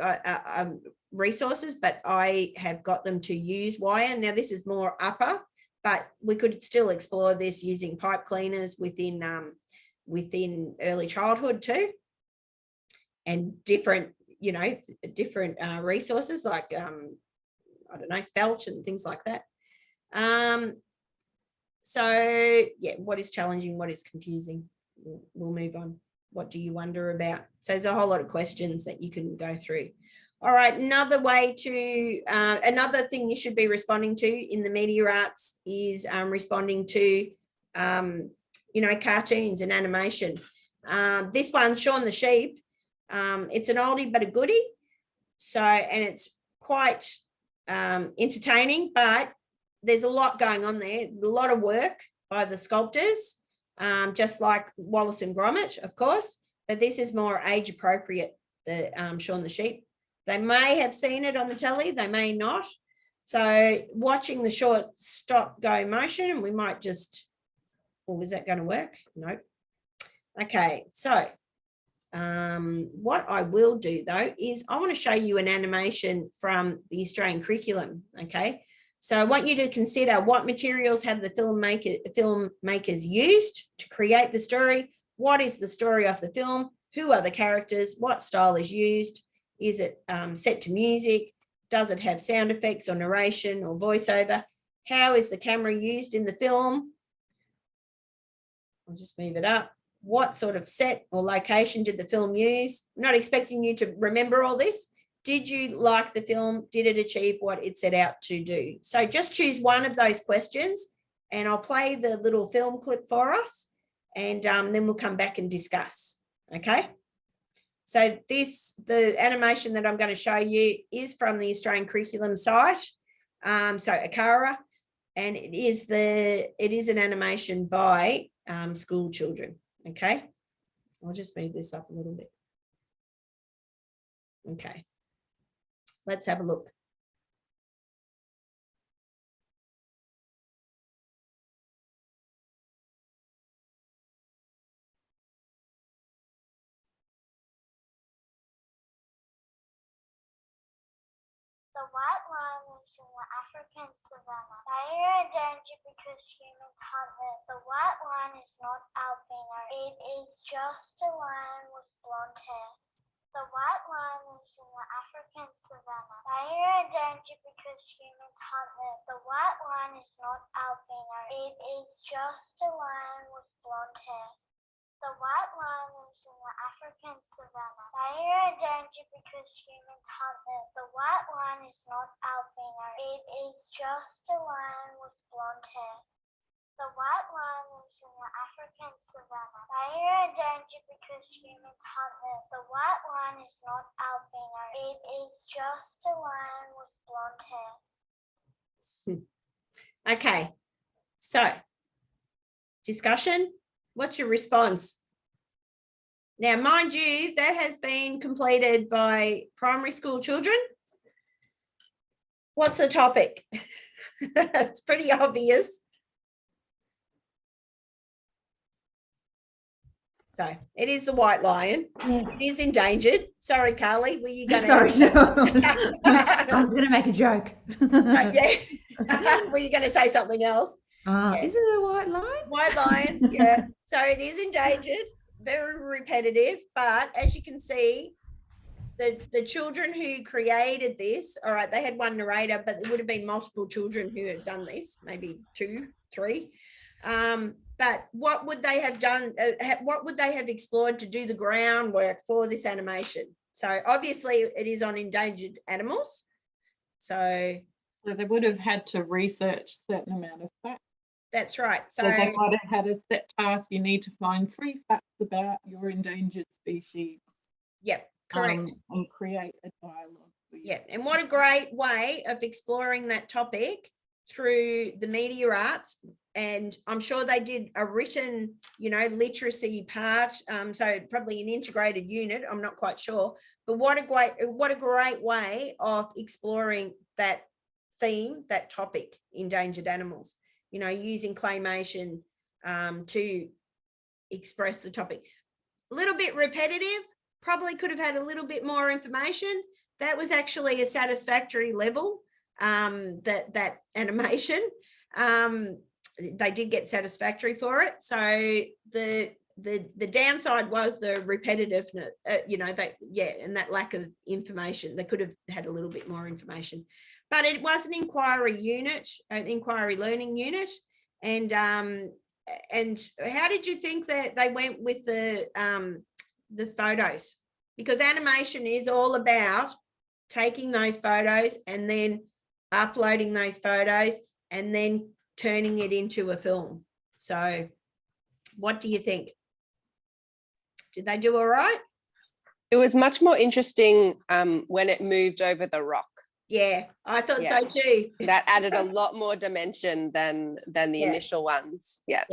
resources, but I have got them to use wire. Now, this is more upper, but we could still explore this using pipe cleaners within early childhood too, and different, you know, different resources like I don't know, felt and things like that. So yeah, what is challenging, what is confusing? We'll move on. What do you wonder about? So there's a whole lot of questions that you can go through. All right, another way to, another thing you should be responding to in the media arts is responding to, you know, cartoons and animation. This one, Shaun the Sheep, it's an oldie but a goodie. So, and it's quite entertaining, but there's a lot going on there, a lot of work by the sculptors, just like Wallace and Gromit, of course, but this is more age appropriate, the Shaun the Sheep. They may have seen it on the telly, they may not. So watching the short stop go motion, we might just, well, is that going to work? Nope. Okay, so what I will do though is I want to show you an animation from the Australian curriculum. Okay, so I want you to consider what materials have the filmmakers used to create the story. What is the story of the film? Who are the characters? What style is used? Is it set to music? Does it have sound effects or narration or voiceover? How is the camera used in the film? I'll just move it up. What sort of set or location did the film use? I'm not expecting you to remember all this. Did you like the film? Did it achieve what it set out to do? So just choose one of those questions and I'll play the little film clip for us and then we'll come back and discuss, okay? So the animation that I'm going to show you is from the Australian curriculum site, so ACARA, and it is an animation by school children. Okay, I'll just move this up a little bit. Okay, let's have a look. The white lion lives in the African savanna. They are endangered because humans hunt them. The white lion is not albino. It is just a lion with blonde hair. The white lion lives in the African savanna. They are endangered because humans hunt them. The white lion one is not albino. It is just a lion with blonde hair. The white lion lives in the African savanna. They are endangered because humans hunt them. The white lion is not albino. It is just a lion with blonde hair. The white lion lives in the African savanna. They are endangered because humans hunt them. The white lion is not albino. It is just a lion with blonde hair. Okay, so discussion. What's your response? Now, mind you, that has been completed by primary school children. What's the topic? It's pretty obvious. So it is the white lion. It is endangered. Sorry, Carly, were you going to? Sorry, no. I was going to make a joke. Yeah. Were you going to say something else? Yeah. Is it a white lion? White lion, yeah. So it is endangered, very repetitive, but as you can see, the children who created this, all right, they had one narrator, but there would have been multiple children who had done this, maybe 2, 3. But what would they have done? What would they have explored to do the groundwork for this animation? So obviously it is on endangered animals. So they would have had to research a certain amount of facts. That's right. So they might have had a set task. You need to find 3 facts about your endangered species. Yep, correct. And create a dialogue. Yeah, and what a great way of exploring that topic through the media arts. And I'm sure they did a written, literacy part. So probably an integrated unit. I'm not quite sure, but what a great way of exploring that theme, that topic, endangered animals. Using claymation to express the topic. A little bit repetitive. Probably could have had a little bit more information. That was actually a satisfactory level. That animation. They did get satisfactory for it. So the downside was the repetitiveness, and that lack of information. They could have had a little bit more information, but it was an inquiry unit, an inquiry learning unit. And how did you think that they went with the photos? Because animation is all about taking those photos and then uploading those photos and then turning it into a film. So what do you think? Did they do all right? It was much more interesting when it moved over the rock. Yeah, I thought so too. That added a lot more dimension than the initial ones. Yeah,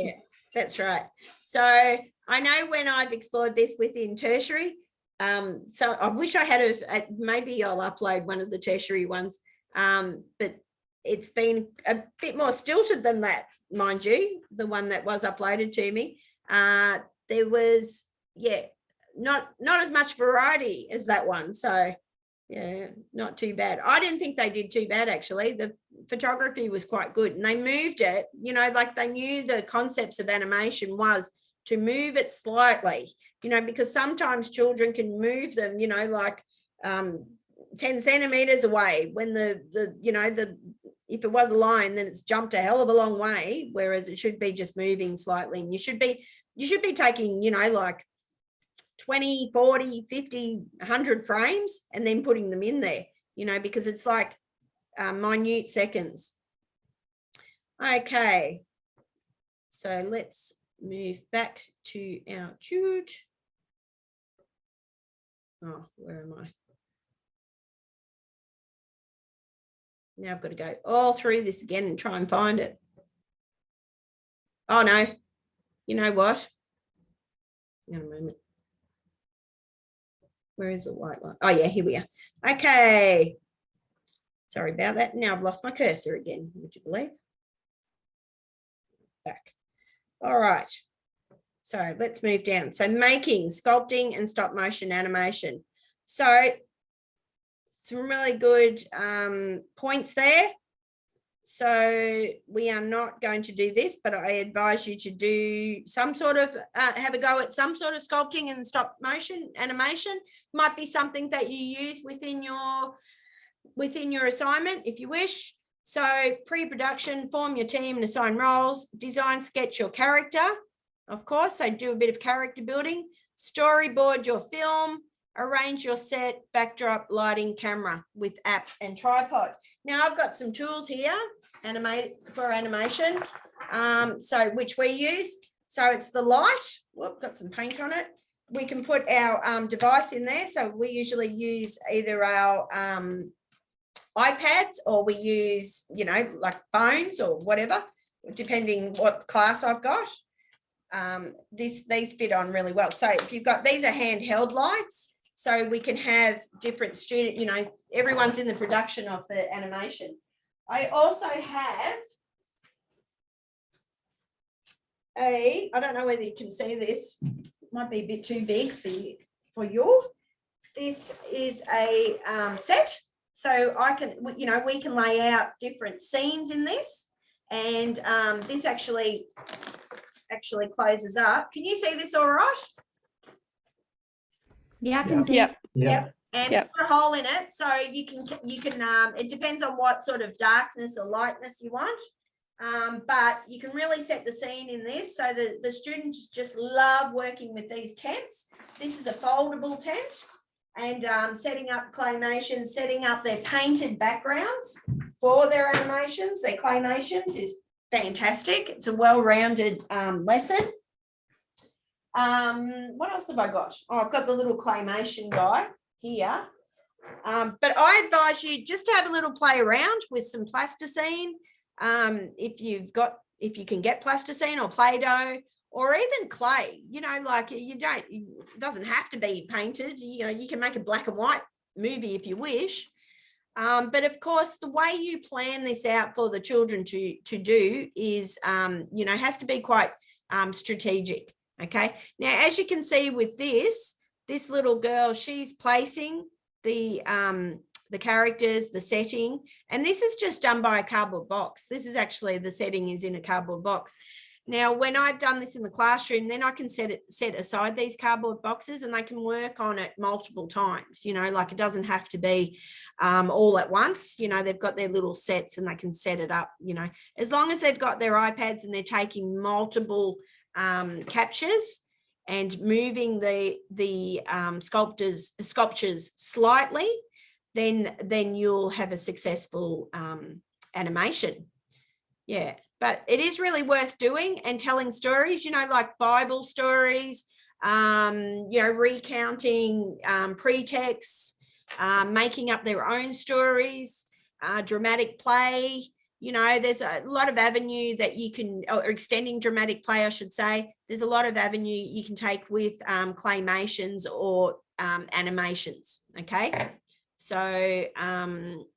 that's right. So I know when I've explored this within tertiary, so I wish I had maybe I'll upload one of the tertiary ones, but it's been a bit more stilted than that, mind you, the one that was uploaded to me. There was, not as much variety as that one. So yeah, not too bad. I didn't think they did too bad, actually. The photography was quite good, and they moved it, like they knew the concepts of animation was to move it slightly, because sometimes children can move them, like 10 centimeters away when if it was a line, then it's jumped a hell of a long way, whereas it should be just moving slightly. And you should be taking, like 20, 40, 50, 100 frames and then putting them in there, because it's like minute seconds. Okay. So let's move back to our Jude. Oh, where am I? Now I've got to go all through this again and try and find it. Oh no, you know what? Hang on a moment. Where is the white line? Oh yeah, here we are. Okay. Sorry about that. Now I've lost my cursor again, would you believe? Back. All right. So let's move down. So making, sculpting and stop motion animation. So some really good points there. So we are not going to do this, but I advise you to do some sort of, have a go at some sort of sculpting and stop motion animation. Might be something that you use within your assignment if you wish. So pre-production, form your team and assign roles, design, sketch your character, of course, so do a bit of character building, storyboard your film, arrange your set, backdrop, lighting, camera with app and tripod. Now I've got some tools here for animation, so which we use. So it's the light, whoop, got some paint on it. We can put our device in there. So we usually use either our iPads or we use, you know, like phones or whatever, depending what class I've got. These fit on really well. So if you've got, these are handheld lights, so we can have different student, you know, everyone's in the production of the animation. I also have I don't know whether you can see this, it might be a bit too big for you. This is a set. So I can, you know, we can lay out different scenes in this, and this actually closes up. Can you see this all right? Yeah, I can see. Yep. Yep. And it's got a hole in it, so you can it depends on what sort of darkness or lightness you want. But you can really set the scene in this, so the students just love working with these tents. This is a foldable tent, and setting up claymation, setting up their painted backgrounds for their animations, their claymations is fantastic. It's a well-rounded lesson. What else have I got? Oh, I've got the little claymation guy here. But I advise you just to have a little play around with some plasticine. If you can get plasticine or Play-Doh or even clay, you know, like it doesn't have to be painted, you know, you can make a black and white movie if you wish. But of course, the way you plan this out for the children to do is, you know, has to be quite strategic. Okay. Now, as you can see with this little girl, she's placing the characters, the setting, and this is just done by a cardboard box. This is actually, the setting is in a cardboard box. Now, when I've done this in the classroom, then I can set aside these cardboard boxes and they can work on it multiple times, you know, like it doesn't have to be all at once, you know, they've got their little sets and they can set it up, you know, as long as they've got their iPads and they're taking multiple captures and moving the sculptures slightly, then you'll have a successful animation. Yeah, but it is really worth doing and telling stories, you know, like Bible stories, you know, recounting pretexts, making up their own stories, dramatic play. You know, there's a lot of avenue that you can, or extending dramatic play, I should say. There's a lot of avenue you can take with claymations or animations, okay? So,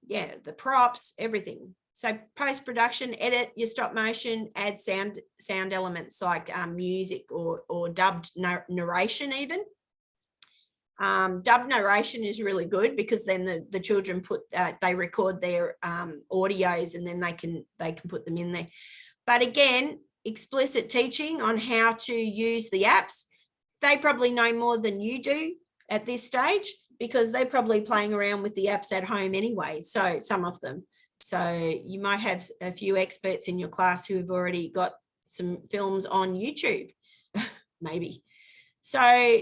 yeah, the props, everything. So post-production, edit your stop motion, add sound elements like music or dubbed narration even. Dubbed narration is really good because then the children they record their audios and then they can put them in there. But again, explicit teaching on how to use the apps. They probably know more than you do at this stage because they're probably playing around with the apps at home anyway. So some of them. So you might have a few experts in your class who have already got some films on YouTube, maybe. So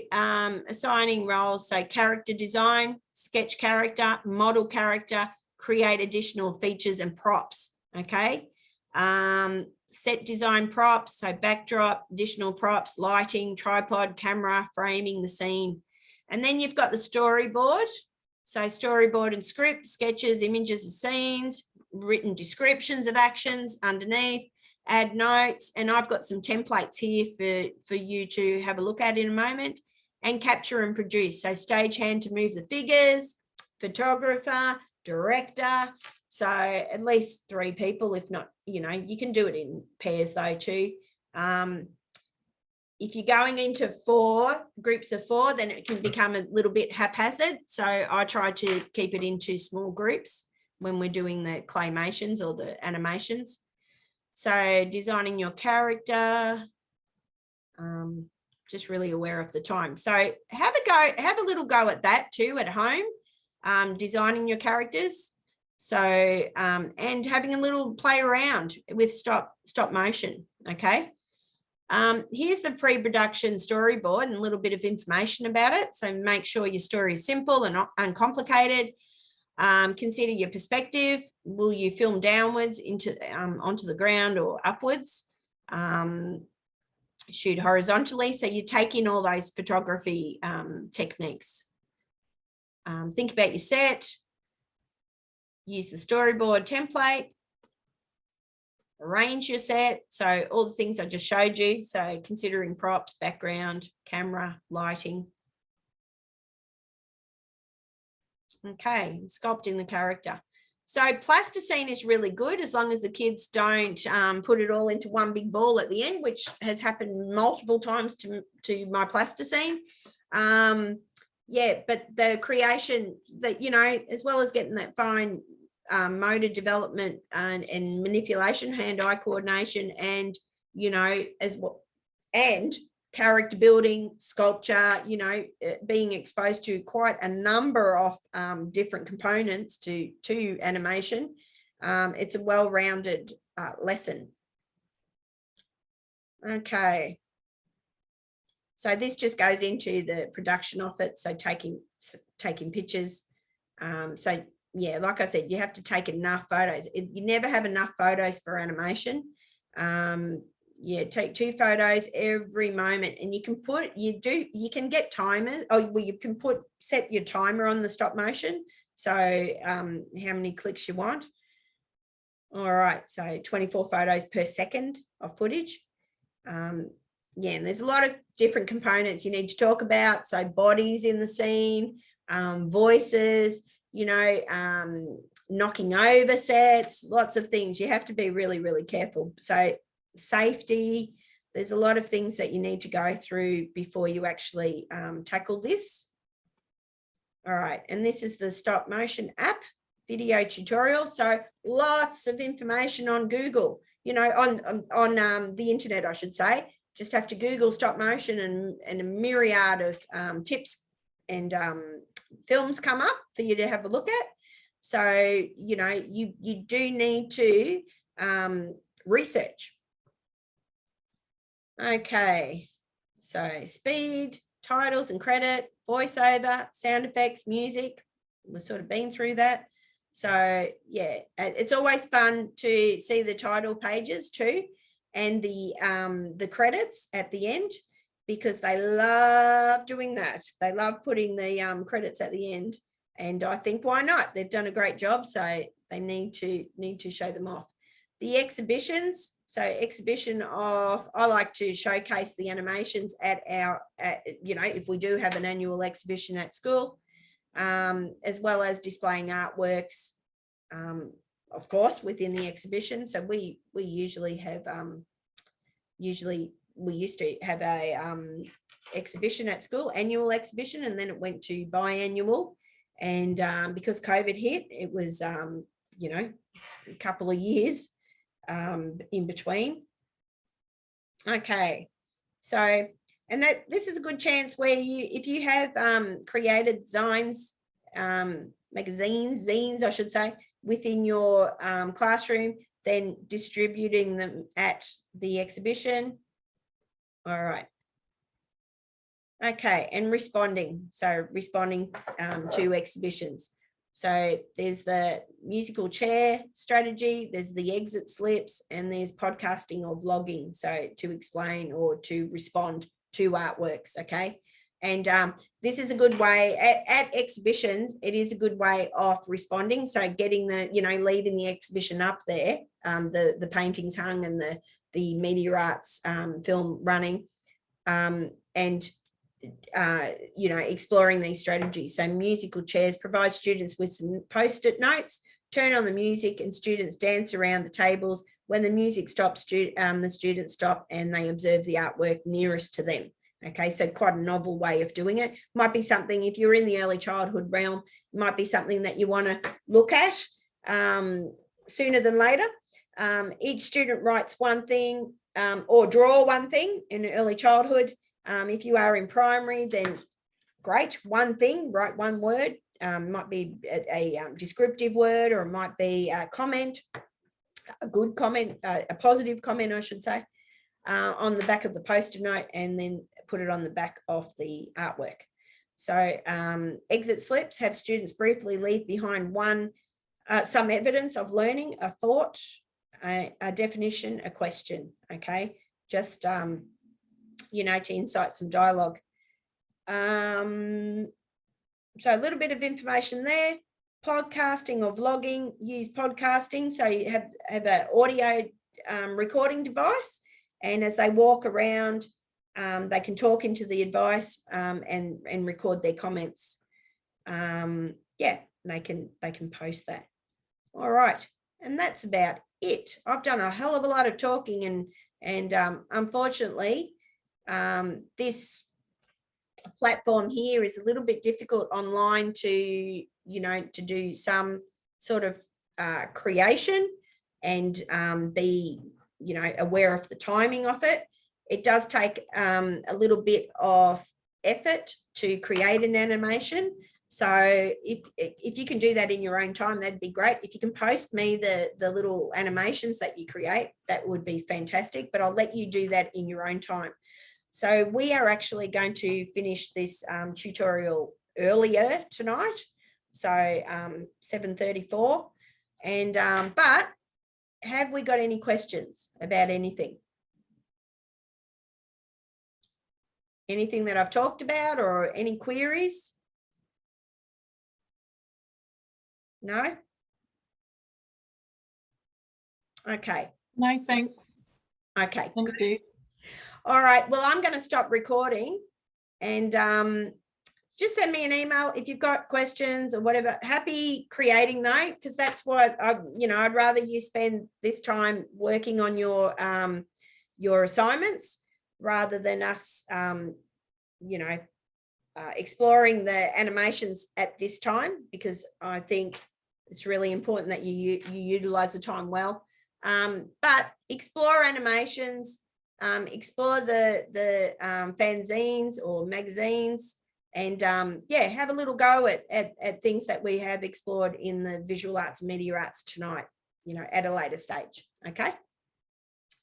assigning roles, so character design, sketch character, model character, create additional features and props, okay? Set design props, so backdrop, additional props, lighting, tripod, camera, framing the scene. And then you've got the storyboard. So storyboard and script, sketches, images of scenes, written descriptions of actions underneath, add notes, and I've got some templates here for you to have a look at in a moment, and capture and produce. So stagehand to move the figures, photographer, director, so at least 3 people, if not, you know, you can do it in pairs though too. If you're going into groups of 4, then it can become a little bit haphazard. So I try to keep it into small groups when we're doing the claymations or the animations. So designing your character, just really aware of the time. So have a little go at that too at home, designing your characters. So, and having a little play around with stop motion, okay? Here's the pre-production storyboard and a little bit of information about it. So make sure your story is simple and uncomplicated. Consider your perspective. Will you film downwards into onto the ground or upwards? Shoot horizontally. So you take in all those photography techniques. Think about your set. Use the storyboard template. Arrange your set. So all the things I just showed you. So considering props, background, camera, lighting. Okay, sculpting the character. So plasticine is really good as long as the kids don't put it all into one big ball at the end, which has happened multiple times to my plasticine. Yeah, but the creation that, you know, as well as getting that fine motor development and manipulation, hand-eye coordination, and, you know, as well, and character building, sculpture, you know, being exposed to quite a number of different components to animation. It's a well-rounded lesson. Okay. So this just goes into the production of it. So taking pictures. So yeah, like I said, you have to take enough photos. You never have enough photos for animation. Yeah, take 2 photos every moment, and you can can get timers, or well, you can set your timer on the stop motion. So how many clicks you want. All right, so 24 photos per second of footage. Yeah, and there's a lot of different components you need to talk about. So bodies in the scene, voices, you know, knocking over sets, lots of things. You have to be really, really careful. So safety, there's a lot of things that you need to go through before you actually tackle this. All right, and this is the stop motion app video tutorial. So lots of information on Google, you know, on the internet, I should say. Just have to Google stop motion and a myriad of tips and films come up for you to have a look at. So, you know, you do need to research. Okay, so speed, titles and credit, voiceover, sound effects, music. We've sort of been through that. So yeah, it's always fun to see the title pages too, and the credits at the end, because they love doing that. They love putting the credits at the end, and I think why not? They've done a great job, so they need to show them off. The exhibitions, so exhibition of, I like to showcase the animations at our, you know, if we do have an annual exhibition at school, as well as displaying artworks, of course, within the exhibition. So we usually have, we used to have a exhibition at school, annual exhibition, and then it went to biannual. And because COVID hit, it was, you know, a couple of years in between. Okay, so, and that this is a good chance where you, if you have created designs, magazines, zines, I should say, within your classroom, then distributing them at the exhibition. All right. Okay, and responding. So responding to exhibitions. So there's the musical chair strategy, there's the exit slips, and there's podcasting or vlogging. So to explain or to respond to artworks, okay? And this is a good way at exhibitions. It is a good way of responding. So getting the, you know, leaving the exhibition up there, the paintings hung and the media arts film running, and you know, exploring these strategies. So musical chairs provide students with some post-it notes, turn on the music, and students dance around the tables. When the music stops, the students stop and they observe the artwork nearest to them. Okay, so quite a novel way of doing it. Might be something, if you're in the early childhood realm, might be something that you want to look at sooner than later. Each student writes one thing or draw one thing in early childhood. If you are in primary, then great, one thing, write one word, might be a descriptive word, or it might be a comment, a good comment, a positive comment, I should say, on the back of the post-it note, and then put it on the back of the artwork. So exit slips have students briefly leave behind some evidence of learning, a thought, a definition, a question, okay? Just, you know, to incite some dialogue. So a little bit of information there. Podcasting or vlogging, use podcasting. So you have an audio recording device, and as they walk around, they can talk into the device and record their comments. Yeah, they can post that. All right, and that's about it. I've done a hell of a lot of talking, and unfortunately, this platform here is a little bit difficult online to, you know, to do some sort of creation and be, you know, aware of the timing of it. It does take a little bit of effort to create an animation. So if you can do that in your own time, that'd be great. If you can post me the little animations that you create, that would be fantastic, but I'll let you do that in your own time. So we are actually going to finish this tutorial earlier tonight. So 7:34. And but have we got any questions about anything? Anything that I've talked about, or any queries? No? Okay. No, thanks. Okay. Thank you. All right. Well, I'm going to stop recording, and just send me an email if you've got questions or whatever. Happy creating though, because that's what I'd rather you spend this time working on your assignments rather than us, exploring the animations at this time, because I think it's really important that you utilize the time well. But explore animations, explore the fanzines or magazines, and have a little go at things that we have explored in the visual arts and media arts tonight, at a later stage. Okay.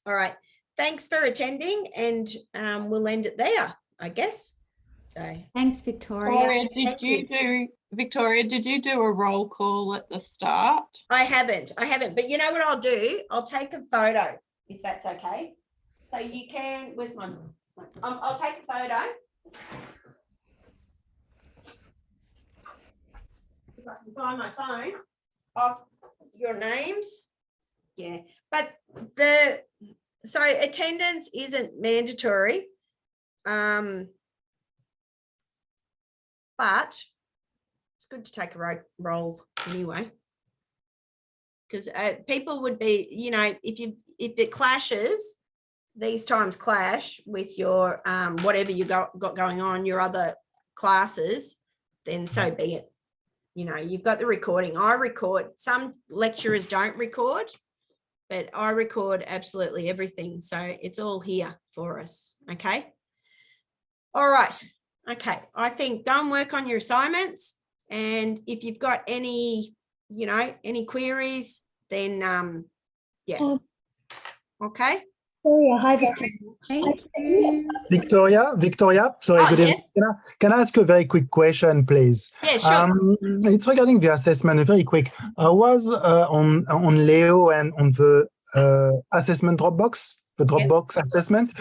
All right. Thanks for attending, and we'll end it there, I guess. So thanks, Victoria. Victoria, did you do a roll call at the start? I haven't, but you know what I'll do? I'll take a photo, if that's okay. So you can, where's my, I'll take a photo. If I can find my phone of your names. Yeah, but so attendance isn't mandatory. But it's good to take a roll anyway, because people would be, if it clashes, these times clash with your whatever you got going on, your other classes, then so be it. You've got the recording. I record. Some lecturers don't record, but I record absolutely everything. So it's all here for us. Okay. All right. Okay. I think go and work on your assignments. And if you've got any, any queries, then yeah. Okay. Hi, Victoria. Victoria, sorry, good evening. yes. Can I ask you a very quick question, please? Yeah, sure. It's regarding the assessment, very quick. I was on Leo and on the assessment Dropbox, the Dropbox assessment.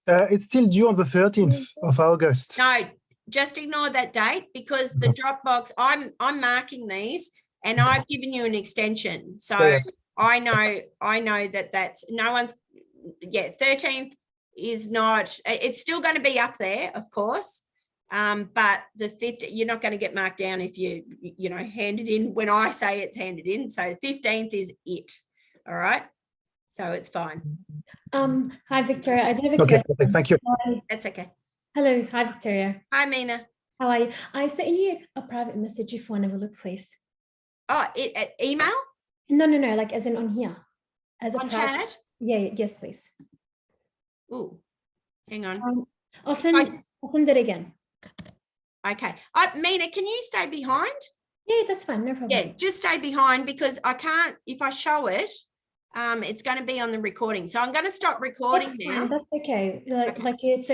It's still due on the 13th of August. No, just ignore that date, because the Dropbox, I'm marking these, and I've given you an extension. So Yeah. I know that's no one's. Yeah, 13th is not, it's still going to be up there, of course, but the 15th, you're not going to get marked down if you hand it in when I say it's handed in. So 15th is it. All right, so it's fine. Hi, Victoria. I do have a Okay, question. thank you. That's okay. Hello. Hi, Victoria. Hi, Mina. How are you? I sent you a private message if you want to have a look, please. Oh, email? No, like as in on here. As a On private. chat? Yeah, yes, please. Oh, hang on. I'll send it again. Okay. Mina, can you stay behind? Yeah, that's fine. No problem. Yeah, just stay behind because I can't, if I show it, it's going to be on the recording. So I'm going to stop recording That's now. fine. That's okay. Like it's